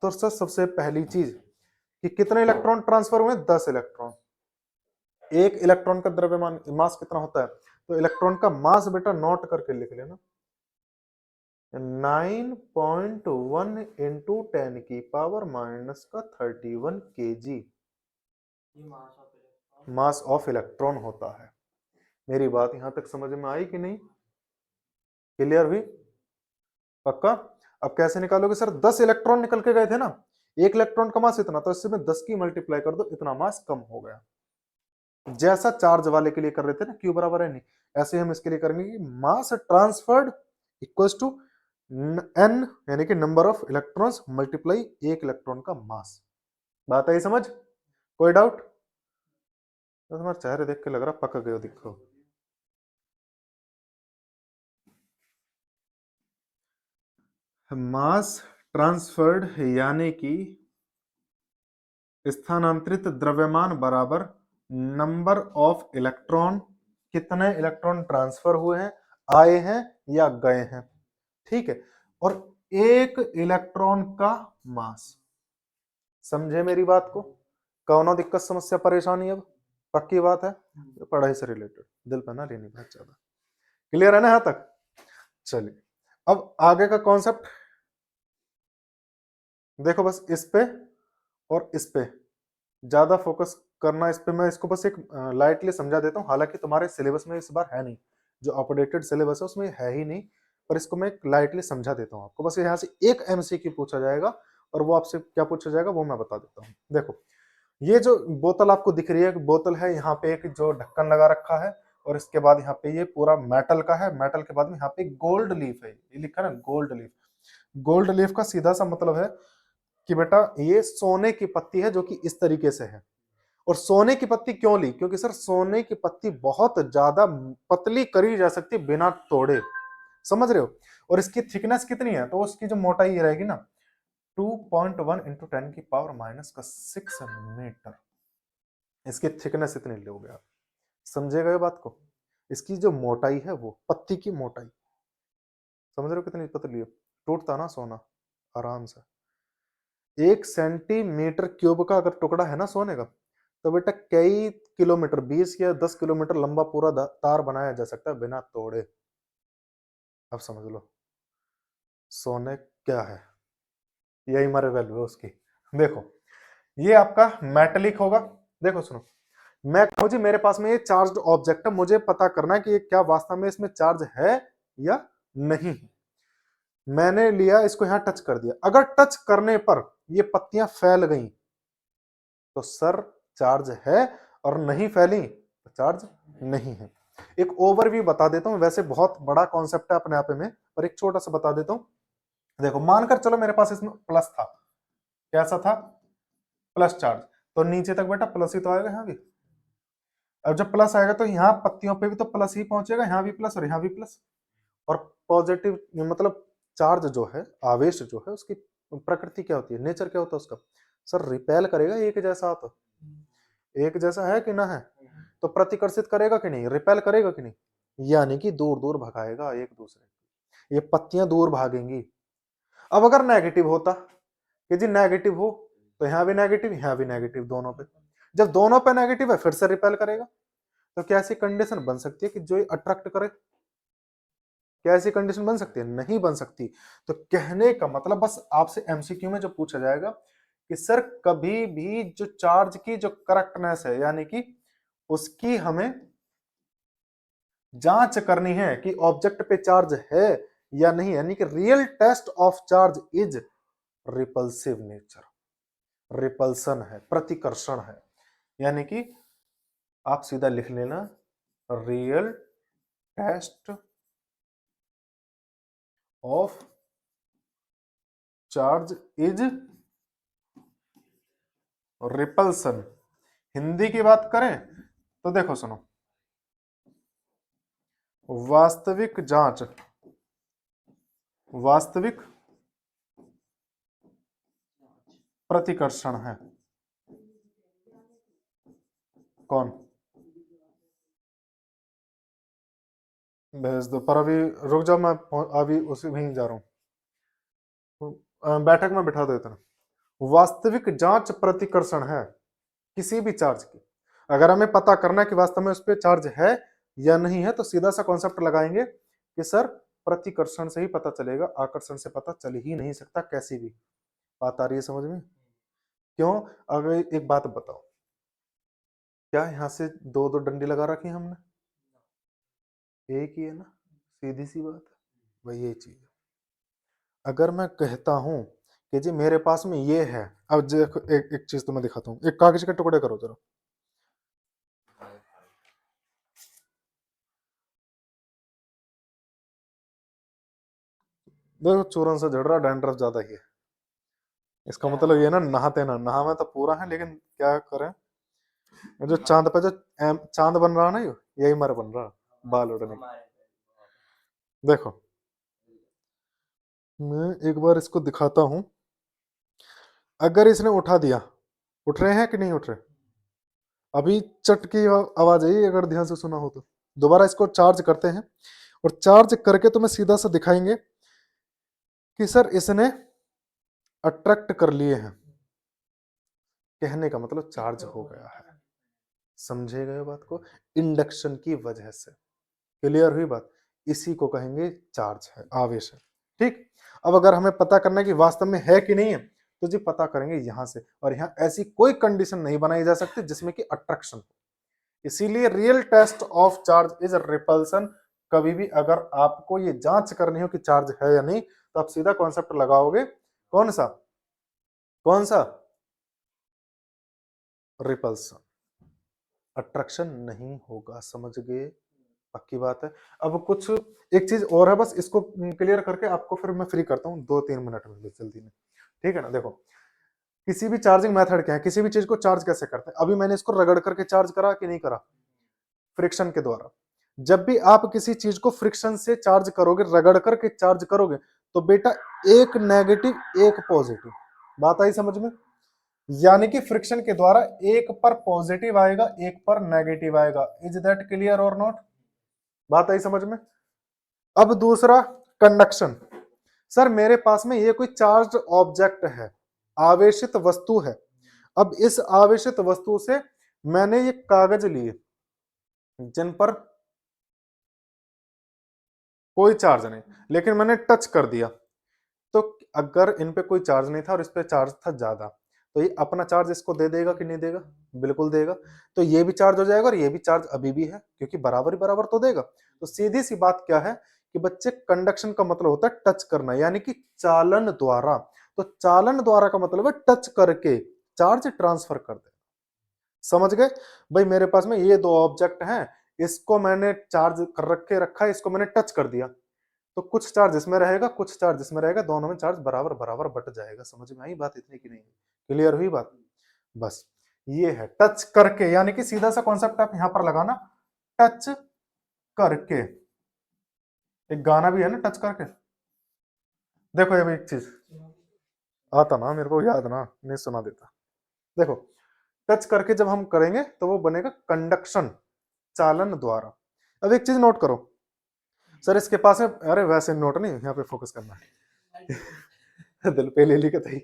तो सर सबसे पहली चीज कि कितने इलेक्ट्रॉन ट्रांसफर हुए? 10 इलेक्ट्रॉन। एक इलेक्ट्रॉन का द्रव्यमान मास कितना होता है? तो इलेक्ट्रॉन का मास बेटा नोट करके लिख लेना, 9.1 इंटू 10 की पावर माइनस का 31 केजी मास ऑफ इलेक्ट्रॉन होता है। मेरी बात यहां तक समझ में आई कि नहीं? क्लियर हुई? पक्का? अब कैसे निकालोगे सर? 10 इलेक्ट्रॉन निकल के गए थे ना, एक इलेक्ट्रॉन का मास इतना, तो इससे में 10 की मल्टीप्लाई कर दो, इतना मास कम हो गया। जैसा चार्ज वाले के लिए कर रहे थे ना, क्यू बराबर है नहीं, ऐसे हम इसके लिए करेंगे कि मास ट्रांसफर्ड इक्वल्स टू एन यानी कि नंबर ऑफ इलेक्ट्रॉन्स मल्टीप्लाई एक इलेक्ट्रॉन का मास। बात आई समझ? कोई डाउट? तो तुम्हारे चेहरे देख के लग रहा पक गए हो, दिखो। मास ट्रांसफर्ड यानी कि स्थानांतरित द्रव्यमान बराबर नंबर ऑफ इलेक्ट्रॉन, कितने इलेक्ट्रॉन ट्रांसफर हुए हैं, आए हैं या गए हैं, ठीक है, और एक इलेक्ट्रॉन का मास। समझे मेरी बात को? कौनो दिक्कत समस्या परेशानी? अब पक्की बात है, पढ़ाई से रिलेटेड, दिल पे ना लेनी बात ज्यादा। क्लियर है ना यहां तक? चलिए अब आगे का कॉन्सेप्ट देखो, बस इस पे और इस पे ज्यादा फोकस करना। इस पे मैं इसको बस एक लाइटली समझा देता हूँ, हालांकि तुम्हारे सिलेबस में इस बार है नहीं, जो अपडेटेड सिलेबस है उसमें है ही नहीं, पर इसको मैं लाइटली समझा देता हूँ आपको। बस यहाँ से एक एमसीक्यू पूछा जाएगा और वो आपसे क्या पूछा जाएगा वो मैं बता देता हूँ। देखो, ये जो बोतल आपको दिख रही है, बोतल है, यहाँ पे एक जो ढक्कन लगा रखा है और इसके बाद यहाँ पे ये पूरा मेटल का है, मेटल के बाद में यहाँ पे गोल्ड लीफ है, ये लिखा है ना गोल्ड लीफ। गोल्ड लीफ का सीधा सा मतलब है कि बेटा ये सोने की पत्ती है जो कि इस तरीके से है। और सोने की पत्ती क्यों ली? क्योंकि सर सोने की पत्ती बहुत ज्यादा पतली करी जा सकती बिना तोड़े, समझ रहे हो? और इसकी थिकनेस कितनी है? तो उसकी जो मोटाई रहेगी ना 2.1 इंटू 10 की पावर माइनस का 6 मीटर, इसकी थिकनेस इतनी लोगे आप, समझेगा ये बात को? इसकी जो मोटाई है वो पत्ती की मोटाई, समझ रहे हो कितनी पतली है? टूटता ना सोना आराम से। 1 सेंटीमीटर क्यूब का अगर टुकड़ा है ना सोने का, तो बेटा कई किलोमीटर 20 या 10 किलोमीटर लंबा पूरा तार बनाया जा सकता है बिना तोड़े। अब समझ लो सोने क्या है, यही हमारे वैल्यू है उसकी। देखो ये आपका मेटेलिक होगा। देखो सुनो, मैं कहूं जी मेरे पास में ये चार्ज्ड ऑब्जेक्ट है, मुझे पता करना है कि ये क्या वास्तव में इसमें चार्ज है या नहीं। मैंने लिया इसको यहां टच कर दिया, अगर टच करने पर ये पत्तियां फैल गई तो सर चार्ज है, और नहीं फैली तो चार्ज नहीं है। एक ओवरव्यू बता देता हूं, वैसे बहुत बड़ा कॉन्सेप्ट है अपने आप में, पर एक छोटा सा बता देता हूं। देखो मानकर चलो मेरे पास इसमें प्लस था, कैसा था? प्लस चार्ज, तो नीचे तक बेटा प्लस ही तो आएगा यहाँ भी। अब जब प्लस आएगा तो यहाँ पत्तियों पे भी तो प्लस ही पहुंचेगा, यहाँ भी प्लस और यहाँ भी प्लस। और पॉजिटिव मतलब चार्ज जो है, आवेश जो है, उसकी प्रकृति क्या होती है, नेचर क्या होता है उसका? सर रिपेल करेगा, एक जैसा तो एक जैसा है कि ना है, तो प्रतिकर्षित करेगा कि नहीं, रिपेल करेगा कि नहीं, यानी कि दूर दूर भगाएगा एक दूसरे, ये पत्तियां दूर भागेंगी। अब अगर नेगेटिव होता कि जी नेगेटिव हो, तो यहां भी नेगेटिव यहां भी नेगेटिव, दोनों पे, जब दोनों पे नेगेटिव है फिर से रिपेल करेगा। तो क्या ऐसी कंडीशन बन सकती है कि जो अट्रैक्ट करे? क्या ऐसी कंडीशन बन सकती है? नहीं बन सकती। तो कहने का मतलब बस आपसे एमसीक्यू में जो पूछा जाएगा कि सर कभी भी जो चार्ज की जो करेक्टनेस है, यानी कि उसकी हमें जांच करनी है कि ऑब्जेक्ट पे चार्ज है या नहीं, यानी कि real test of charge is repulsive nature, repulsion है, प्रतिकर्षण है। यानी कि आप सीधा लिख लेना real test of charge is repulsion. Hindi की बात करें तो देखो सुनो, वास्तविक जांच, वास्तविक प्रतिकर्षण है। कौन? भेज दो, पर अभी रुक जाओ, मैं अभी उसी वहीं जा रहा हूँ, बैठक में बिठा दो इतना। वास्तविक जांच प्रतिकर्षण है किसी भी चार्ज की। अगर हमें पता करना है कि वास्तव में उस पर चार्ज है या नहीं है, तो सीधा सा कॉन्सेप्ट लगाएंगे कि सर प्रतिकर्षण से ही पता चलेगा, आकर्षण से पता चल ही नहीं सकता कैसी भी। बात आ रही है समझ में? क्यों? अगर एक बात बताओ, क्या यहां से दो दो डंडी लगा रखी हमने? एक ही है ना, सीधी सी बात है, वही यही चीज है। अगर मैं कहता हूं कि जी मेरे पास में ये है, अब देखो एक चीज तो मैं दिखाता हूँ, एक कागज के टुकड़े करो जरा, देखो चूरन से झड़ रहा, डैंड्रफ ज्यादा ही है, इसका मतलब ये ना नहाते ना, नहा में तो पूरा है, लेकिन क्या करें, जो चांद पे जो चांद बन रहा ना, यही मर बन रहा बाल उड़ने। देखो मैं एक बार इसको दिखाता हूं, अगर इसने उठा दिया, उठ रहे हैं कि नहीं उठ रहे? अभी चट की आवाज आई, अगर ध्यान से सुना हो तो। दोबारा इसको चार्ज करते हैं, और चार्ज करके तुम्हें सीधा सा दिखाएंगे कि सर इसने अट्रैक्ट कर लिए हैं, कहने का मतलब चार्ज हो गया है। समझे गए बात को? इंडक्शन की वजह से। क्लियर हुई बात? इसी को कहेंगे चार्ज है, आवेश है। ठीक, अब अगर हमें पता करना है कि वास्तव में है कि नहीं है, तो जी पता करेंगे यहां से, और यहां ऐसी कोई कंडीशन नहीं बनाई जा सकती जिसमें कि अट्रैक्शन हो। इसीलिए real test of charge is repulsion, कभी भी अगर आपको ये जांच करनी हो कि चार्ज है या नहीं, तो आप सीधा कॉन्सेप्ट लगाओगे, कौन सा, कौन सा, रिपल्सन, अट्रैक्शन नहीं होगा, समझ गए, पक्की बात है। अब कुछ एक चीज और है, बस इसको क्लियर करके आपको फिर मैं फ्री करता हूँ 2-3 मिनट में, बस जल्दी में, ठीक है ना। देखो, किसी भी चार्जिंग मेथड क्या है, किसी भी चीज को चार्ज कैसे करते हैं, अभी मैंने इसको रगड़ करके चार्ज करा कि नहीं करा, फ्रिक्शन के द्वारा। जब भी आप किसी चीज को फ्रिक्शन से चार्ज करोगे, रगड़ करके चार्ज करोगे, तो बेटा एक नेगेटिव एक पॉजिटिव, बात आई समझ में, यानी कि फ्रिक्शन के द्वारा एक पर पॉजिटिव आएगा, एक पर नेगेटिव आएगा। इज दैट क्लियर और नॉट, बात आई समझ में। अब दूसरा, कंडक्शन। सर मेरे पास में ये कोई चार्ज ऑब्जेक्ट है, आवेशित वस्तु है। अब इस आवेशित वस्तु से मैंने ये कागज लिए जिन पर कोई चार्ज नहीं, लेकिन मैंने टच कर दिया, तो अगर इन पे कोई चार्ज नहीं था और इस पे चार्ज था ज्यादा, तो ये अपना चार्ज इसको दे देगा कि नहीं देगा, बिल्कुल देगा। तो ये भी चार्ज हो जाएगा और ये भी चार्ज अभी भी है, क्योंकि बराबर ही बराबर तो देगा। तो सीधी सी बात क्या है कि बच्चे, कंडक्शन का मतलब होता है टच करना, यानी कि चालन द्वारा। तो चालन द्वारा का मतलब है टच करके चार्ज ट्रांसफर कर दे, समझ गए भाई। मेरे पास में ये दो ऑब्जेक्ट हैं, इसको मैंने चार्ज कर रखे रखा है, इसको मैंने टच कर दिया, तो कुछ चार्ज इसमें रहेगा, कुछ चार्ज इसमें रहेगा, दोनों में चार्ज बराबर बराबर बट जाएगा। समझ में आई बात, इतनी की नहीं, क्लियर हुई बात। बस ये है टच करके, यानी कि सीधा सा कॉन्सेप्ट आप यहां पर लगाना, टच करके। एक गाना भी है ना, टच करके। देखो ये भी एक चीज आता ना, मेरे को याद ना, नहीं सुना देता। देखो, टच करके जब हम करेंगे तो वो बनेगा कंडक्शन, चालन द्वारा। अब एक चीज नोट करो, सर इसके पास है, अरे वैसे नोट नहीं, यहाँ पे फोकस करना है दिल पे ले ली के थी।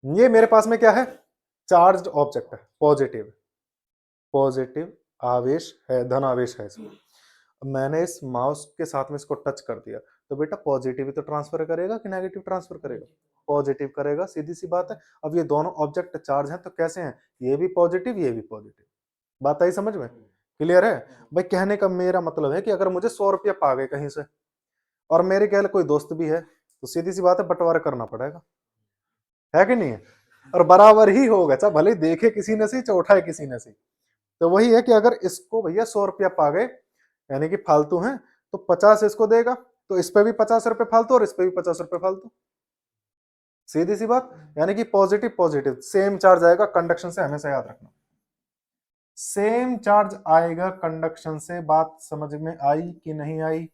ये मेरे पास में क्या है, चार्ज ऑब्जेक्ट है, पॉजिटिव, पॉजिटिव आवेश है, धन आवेश है इसमें। अब मैंने इस माउस के साथ में इसको टच कर दिया, तो बेटा पॉजिटिव ही तो ट्रांसफर करेगा कि नेगेटिव ट्रांसफर करेगा, पॉजिटिव करेगा, सीधी सी बात है। अब ये दोनों ऑब्जेक्ट चार्ज हैं, तो कैसे हैं, ये भी पॉजिटिव ये भी पॉजिटिव, बात आई समझ में, क्लियर है भाई। कहने का मेरा मतलब है कि अगर मुझे 100 रुपया पा गए कहीं से, और मेरे ख्याल कोई दोस्त भी है, तो सीधी सी बात है बंटवारा करना पड़ेगा, है कि नहीं है, और बराबर ही होगा, चाहे भले देखे किसी ने से, चाहे उठाए किसी ने से। तो वही है कि अगर इसको भैया 100 रुपया पा गए, यानी कि फालतू है, तो 50 इसको देगा, तो इस पे भी 50 रुपए फालतू और इस पे भी 50 रुपए फालतू, सीधी सी बात। यानी कि पॉजिटिव पॉजिटिव सेम चार्ज आएगा कंडक्शन से, हमेशा याद रखना, सेम चार्ज आएगा कंडक्शन से। बात समझ में आई कि नहीं आई,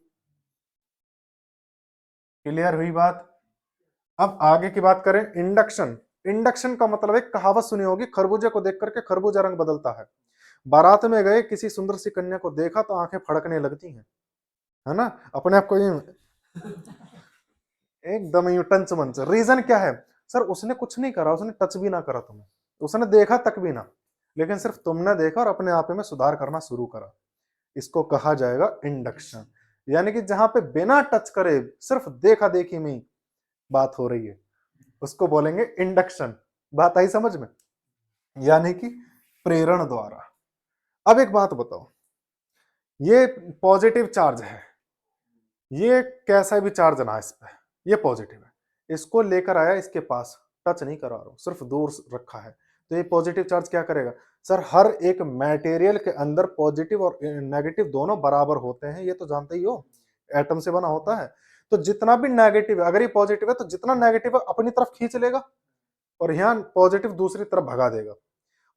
क्लियर हुई बात। अब आगे की बात करें, इंडक्शन। इंडक्शन का मतलब एक कहावत सुनी होगी, खरबूजे को देख करके खरबूजा रंग बदलता है। बारात में गए, किसी सुंदर सी कन्या को देखा तो आंखें फड़कने लगती हैं, है ना, अपने आप को एकदम ही टंच मंच। रीजन क्या है, सर उसने कुछ नहीं करा, उसने टच भी ना करा तुम्हें, उसने देखा तक भी ना, लेकिन सिर्फ तुमने देखा और अपने आप में सुधार करना शुरू करा, इसको कहा जाएगा इंडक्शन। यानी कि जहां पे बिना टच करे सिर्फ देखा देखी में ही बात हो रही है, उसको बोलेंगे इंडक्शन, बात आई समझ में, यानी कि प्रेरण द्वारा। अब एक बात बताओ, ये पॉजिटिव चार्ज है, ये कैसा भी चार्ज ना इस पे, ये पॉजिटिव है, इसको लेकर आया इसके पास, टच नहीं करा रहा हूं, सिर्फ दूर रखा है, तो ये पॉजिटिव चार्ज क्या करेगा, सर हर एक मटेरियल के अंदर पॉजिटिव और नेगेटिव दोनों बराबर होते हैं, ये तो जानते ही हो, एटम से बना होता है। तो जितना भी नेगेटिव है, अगर ये पॉजिटिव है तो जितना नेगेटिव है अपनी तरफ खींच लेगा, और यहाँ पॉजिटिव दूसरी तरफ भगा देगा।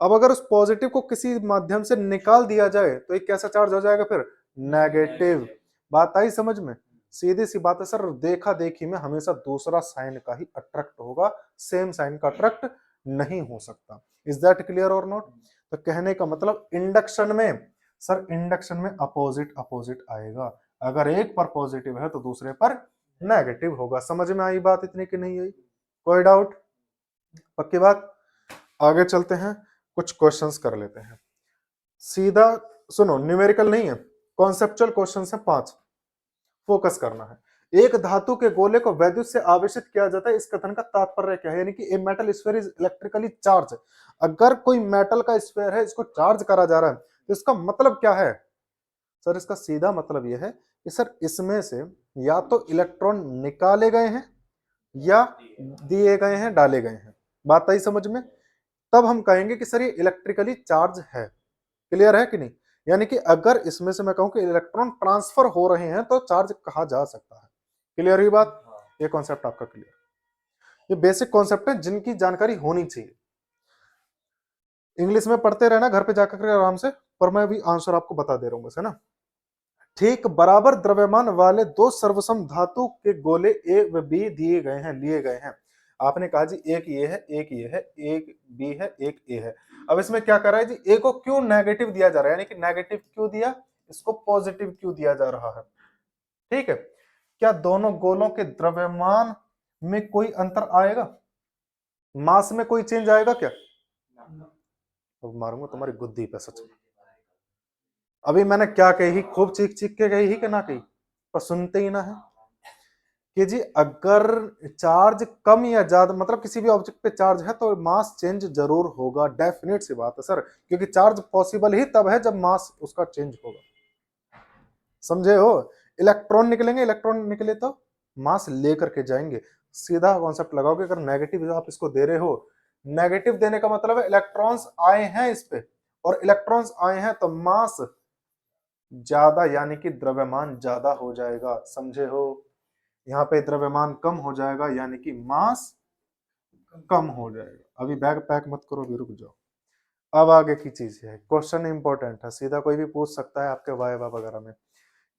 अब अगर उस पॉजिटिव को किसी माध्यम से निकाल दिया जाए, तो एक कैसा चार्ज हो जाएगा फिर, नेगेटिव, बात आई समझ में। सीधी सी बात है सर, देखा देखी में हमेशा दूसरा साइन का ही अट्रैक्ट होगा, सेम साइन का अट्रैक्ट नहीं हो सकता। इज दैट क्लियर और नॉट। तो कहने का मतलब इंडक्शन में, सर इंडक्शन में अपोजिट अपोजिट आएगा, अगर एक पर पॉजिटिव है तो दूसरे पर नेगेटिव होगा। समझ में आई बात इतनी की नहीं आई, कोई डाउट, पक्की बात। आगे चलते हैं, कुछ क्वेश्चंस कर लेते हैं, सीधा सुनो, न्यूमेरिकल नहीं है, कॉन्सेप्चुअल क्वेश्चंस है 5, फोकस करना है। एक धातु के गोले को वैद्युत से आवेशित किया जाता है, इस कथन का तात्पर्य क्या है, यानी कि a metal sphere is electrically charge. अगर कोई मेटल का स्फीयर है, इसको चार्ज करा जा रहा है, तो इसका मतलब क्या है, सर इसका सीधा मतलब यह है कि सर इसमें से या तो इलेक्ट्रॉन निकाले गए हैं या दिए गए हैं, डाले गए हैं। बात आई समझ में? तब हम कहेंगे कि सर ये इलेक्ट्रिकली चार्ज है। क्लियर है कि नहीं? यानी कि अगर इसमें से मैं कहूं कि इलेक्ट्रॉन ट्रांसफर हो रहे हैं तो चार्ज कहा जा सकता है। क्लियर हुई बात? ये कॉन्सेप्ट आपका क्लियर। ये बेसिक कॉन्सेप्ट है जिनकी जानकारी होनी चाहिए। इंग्लिश में पढ़ते रहना घर पे जाकर आराम से, पर मैं अभी आंसर आपको बता दे रहा हूं बस, है ना। ठीक बराबर द्रव्यमान वाले दो सर्वसम धातु के गोले ए व बी दिए गए हैं, लिए गए हैं। आपने कहा जी एक ये है, एक ये है, एक बी है, एक ए है। अब इसमें क्या कर रहा है जी, ए को क्यों नेगेटिव दिया जा रहा है, यानी कि नेगेटिव क्यों दिया, इसको पॉजिटिव क्यों दिया जा रहा है। ठीक है, क्या दोनों गोलों के द्रव्यमान में कोई अंतर आएगा, मास में कोई चेंज आएगा क्या? तो मारूंगा तुम्हारी गुद्दी पे सच में। अभी मैंने क्या कही, खूब चीख चीख के कही ही कि ना कही, पर सुनते ही ना है कि जी अगर चार्ज कम या ज्यादा, मतलब किसी भी ऑब्जेक्ट पे चार्ज है तो मास चेंज जरूर होगा, डेफिनेट सी बात है सर, क्योंकि चार्ज पॉसिबल ही तब है जब मास उसका चेंज होगा। समझे हो? इलेक्ट्रॉन निकलेंगे, इलेक्ट्रॉन निकले तो मास लेकर के जाएंगे। सीधा कॉन्सेप्ट लगाओगे, अगर नेगेटिव आप इसको दे रहे हो, नेगेटिव देने का मतलब है इलेक्ट्रॉन्स आए हैं इस पे, और इलेक्ट्रॉन्स आए हैं तो मास ज्यादा, यानी कि द्रव्यमान ज्यादा हो जाएगा। समझे हो? यहाँ पे द्रव्यमान कम हो जाएगा यानी कि मास कम हो जाएगा। अभी बैग पैक मत करो, अभी रुक जाओ। अब आगे की चीज है, क्वेश्चन इंपॉर्टेंट है, सीधा कोई भी पूछ सकता है आपके वाइवा वगैरह में,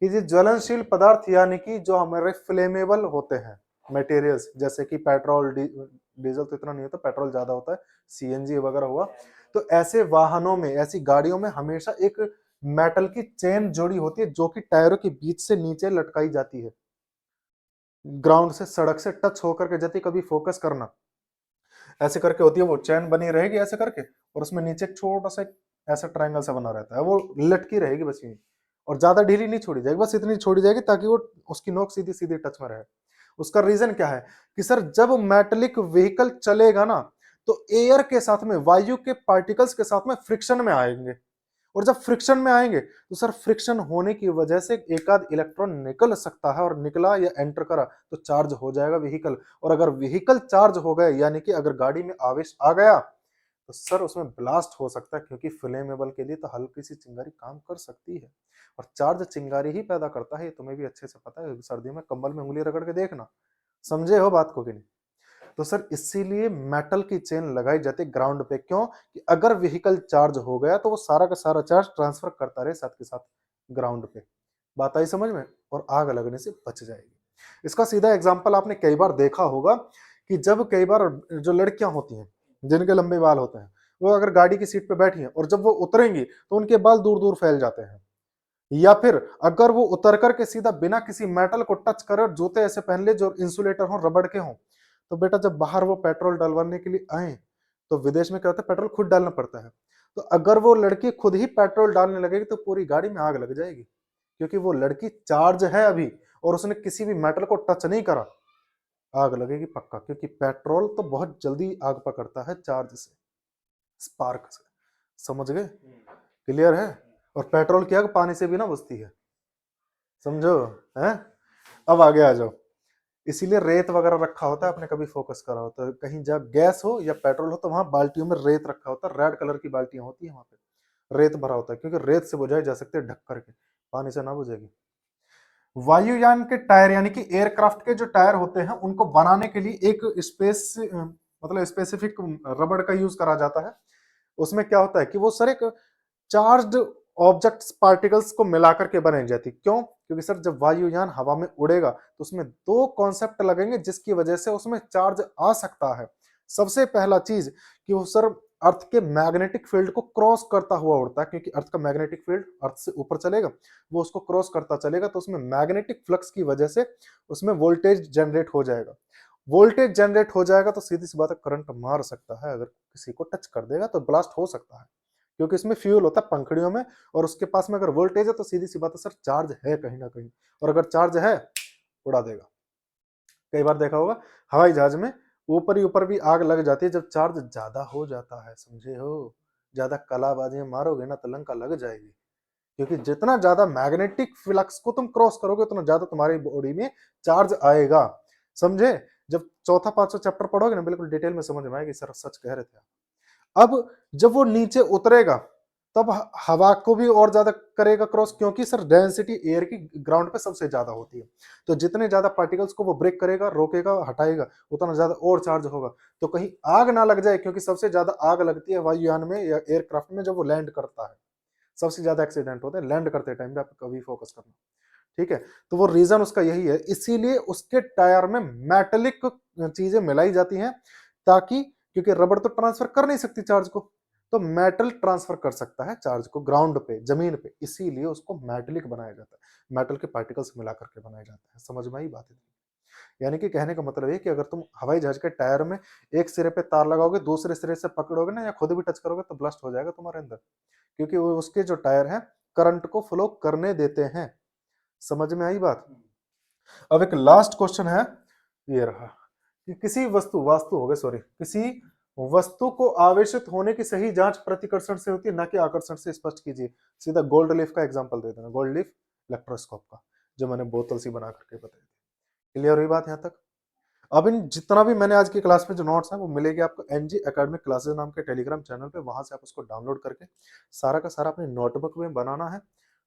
कि ये ज्वलनशील पदार्थ यानी कि जो हमारे फ्लेमेबल होते हैं मटेरियल्स, जैसे कि पेट्रोल, डीजल तो इतना नहीं होता, पेट्रोल ज्यादा होता है, सीएनजी वगैरह हुआ, तो ऐसे वाहनों में, ऐसी गाड़ियों में हमेशा एक मेटल की चेन जोड़ी होती है जो कि टायरों के बीच से नीचे लटकाई जाती है, ग्राउंड से, सड़क से टच होकर के जाती, कभी फोकस करना, ऐसे करके होती है, वो चैन बनी रहेगी ऐसे करके, और उसमें नीचे एक छोटा सा ऐसा ट्रायंगल सा बना रहता है, वो लटकी रहेगी बस यही, और ज्यादा ढीली नहीं छोड़ी जाएगी, बस इतनी छोड़ी जाएगी ताकि वो उसकी नोक सीधी सीधी टच में रहे। उसका रीजन क्या है कि सर जब मेटेलिक व्हीकल चलेगा ना, तो एयर के साथ में, वायु के पार्टिकल्स के साथ में फ्रिक्शन में आएंगे, और जब फ्रिक्शन में आएंगे तो सर फ्रिक्शन होने की वजह से एक आध इलेक्ट्रॉन निकल सकता है, और निकला या एंटर करा तो चार्ज हो जाएगा व्हीकल, और अगर व्हीकल चार्ज हो गए, यानी कि अगर गाड़ी में आवेश आ गया, तो सर उसमें ब्लास्ट हो सकता है, क्योंकि फ्लेमेबल के लिए तो हल्की सी चिंगारी काम कर सकती है, और चार्ज चिंगारी ही पैदा करता है, ये तुम्हें भी अच्छे से पता है, सर्दी में कंबल में उंगली रगड़ के देखना। समझे हो बात को कि नहीं? तो सर इसीलिए मेटल की चेन लगाई जाती है ग्राउंड पे, क्यों कि अगर व्हीकल चार्ज हो गया तो वो सारा का सारा चार्ज ट्रांसफर करता रहे साथ के साथ ग्राउंड पे। बात आई समझ में? और आग लगने से बच जाएगी। इसका सीधा एग्जांपल आपने कई बार देखा होगा कि जब कई बार जो लड़कियां होती हैं जिनके लंबे बाल होते हैं, वो अगर गाड़ी की सीट पे बैठी हैं और जब वो उतरेंगी तो उनके बाल दूर दूर फैल जाते हैं, या फिर अगर वो उतर करके सीधा बिना किसी मेटल को टच करे और जूते ऐसे पहन ले जो इंसुलेटर हो, रबड़ के हो, तो बेटा जब बाहर वो पेट्रोल डलवाने के लिए आए, तो विदेश में क्या होता है, पेट्रोल खुद डालना पड़ता है, तो अगर वो लड़की खुद ही पेट्रोल डालने लगेगी तो पूरी गाड़ी में आग लग जाएगी, क्योंकि वो लड़की चार्ज है अभी और उसने किसी भी मेटल को टच नहीं करा, आग लगेगी पक्का, क्योंकि पेट्रोल तो बहुत जल्दी आग पकड़ता है चार्ज से, स्पार्क से। समझ गए? क्लियर है? और पेट्रोल की आग पानी से भी ना बुझती है, समझो है। अब आगे आ जाओ। इसीलिए रेत वगैरह रखा होता है, आपने कभी फोकस करा होता है, कहीं जब गैस हो या पेट्रोल हो तो वहां बाल्टियों में रेत रखा होता है, रेड कलर की बाल्टियां होती है, वहां पे रेत भरा होता है, क्योंकि रेत से बुझाई जा सकती है ढक करके, पानी से ना बुझेगी। वायुयान के टायर यानी कि एयरक्राफ्ट के जो टायर होते हैं उनको बनाने के लिए एक स्पेस, मतलब स्पेसिफिक रबड़ का यूज करा जाता है। उसमें क्या होता है कि वो सर एक चार्ज्ड ऑब्जेक्ट्स पार्टिकल्स को मिलाकर के बनाई जाती, क्यों? क्योंकि सर जब वायुयान हवा में उड़ेगा तो उसमें दो कॉन्सेप्ट लगेंगे जिसकी वजह से उसमें चार्ज आ सकता है। सबसे पहला चीज कि वो सर अर्थ के मैग्नेटिक फील्ड को क्रॉस करता हुआ उड़ता है, क्योंकि अर्थ का मैग्नेटिक फील्ड अर्थ से ऊपर चलेगा, वो उसको क्रॉस करता चलेगा, तो उसमें मैग्नेटिक फ्लक्स की वजह से उसमें वोल्टेज जनरेट हो जाएगा। वोल्टेज जनरेट हो जाएगा तो सीधी सी बात है, करंट मार सकता है, अगर किसी को टच कर देगा तो ब्लास्ट हो सकता है, क्योंकि इसमें फ्यूल होता है पंखड़ियों में, और उसके पास में अगर वोल्टेज है तो सीधी सी बात है सर चार्ज है कहीं ना कहीं, और अगर चार्ज है उड़ा देगा। कई बार देखा होगा हवाई जहाज में ऊपर ही ऊपर भी आग लग जाती है जब चार्ज ज्यादा हो जाता है, समझे हो? ज्यादा कलाबाजी मारोगे ना तो लंका लग जाएगी। क्योंकि जितना ज्यादा मैग्नेटिक फ्लक्स को तुम क्रॉस करोगे उतना ज्यादा तुम्हारी बॉडी में चार्ज आएगा। समझे? जब चौथा पांचवा चैप्टर पढ़ोगे ना बिल्कुल डिटेल में समझ में आएगी, सर सच कह रहे थे। अब जब वो नीचे उतरेगा तब हवा को भी और ज्यादा करेगा क्रॉस, क्योंकि सर डेंसिटी एयर की ग्राउंड पे सबसे ज्यादा होती है। तो जितने ज्यादा पार्टिकल्स को वो ब्रेक करेगा, रोकेगा, हटाएगा, उतना ज्यादा और चार्ज होगा। तो कहीं आग ना लग जाए, क्योंकि सबसे ज्यादा आग लगती है वायुयान में या एयरक्राफ्ट में जब वो लैंड करता है। सबसे ज्यादा एक्सीडेंट होते हैं लैंड करते टाइम पे, आप कभी फोकस करना। ठीक है, तो वो रीजन उसका यही है, इसीलिए उसके टायर में मेटेलिक चीजें मिलाई जाती हैं, ताकि, क्योंकि रबड़ तो ट्रांसफर कर नहीं सकती चार्ज को, तो मेटल ट्रांसफर कर सकता है चार्ज को ग्राउंड पे, जमीन पे, इसीलिए उसको मेटेलिक बनाया जाता है, मेटल के पार्टिकल्स मिला करके बनाया जाता है। समझ में आई बात है? यानी कि कहने का मतलब है कि अगर तुम हवाई जहाज के टायर में एक सिरे पे तार लगाओगे, दूसरे सिरे से पकड़ोगे ना, या खुद भी टच करोगे, तो ब्लास्ट हो जाएगा तुम्हारे अंदर, क्योंकि वो उसके जो टायर हैं करंट को फ्लो करने देते हैं। समझ में आई बात? अब एक लास्ट क्वेश्चन है, ये रहा कि किसी वस्तु, वास्तु हो गए सॉरी, किसी वस्तु को आवेशित होने की सही जांच प्रतिकर्षण से होती है, ना कि आकर्षण से। स्पष्ट कीजिए। सीधा गोल्ड लीफ का एग्जांपल दे देना, गोल्ड लीफ इलेक्ट्रोस्कोप का, जो मैंने बोतल सी बना करके बताई थी। क्लियर हुई बात यहां तक? अब इन जितना भी मैंने आज की क्लास में जो नोट्स हैं वो मिलेगी आपको एनजी एकेडमिक क्लासेस नाम के टेलीग्राम चैनल पे, वहां से आप उसको डाउनलोड करके सारा का सारा अपनी नोटबुक में बनाना है,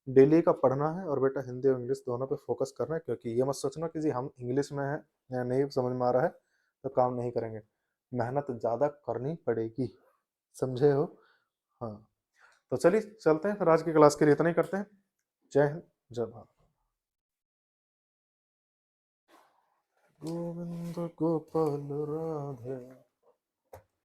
डेली का पढ़ना है। और बेटा हिंदी और इंग्लिश दोनों पे फोकस करना है, क्योंकि ये मत सोचना कि जी हम इंग्लिश में है या नहीं समझ में आ रहा है तो काम नहीं करेंगे, मेहनत ज़्यादा करनी पड़ेगी। समझे हो? हाँ, तो चलिए चलते हैं फिर, आज की क्लास के लिए इतना ही करते हैं। जय हिंद, जय भारत। गोविंद गोपाल राधे।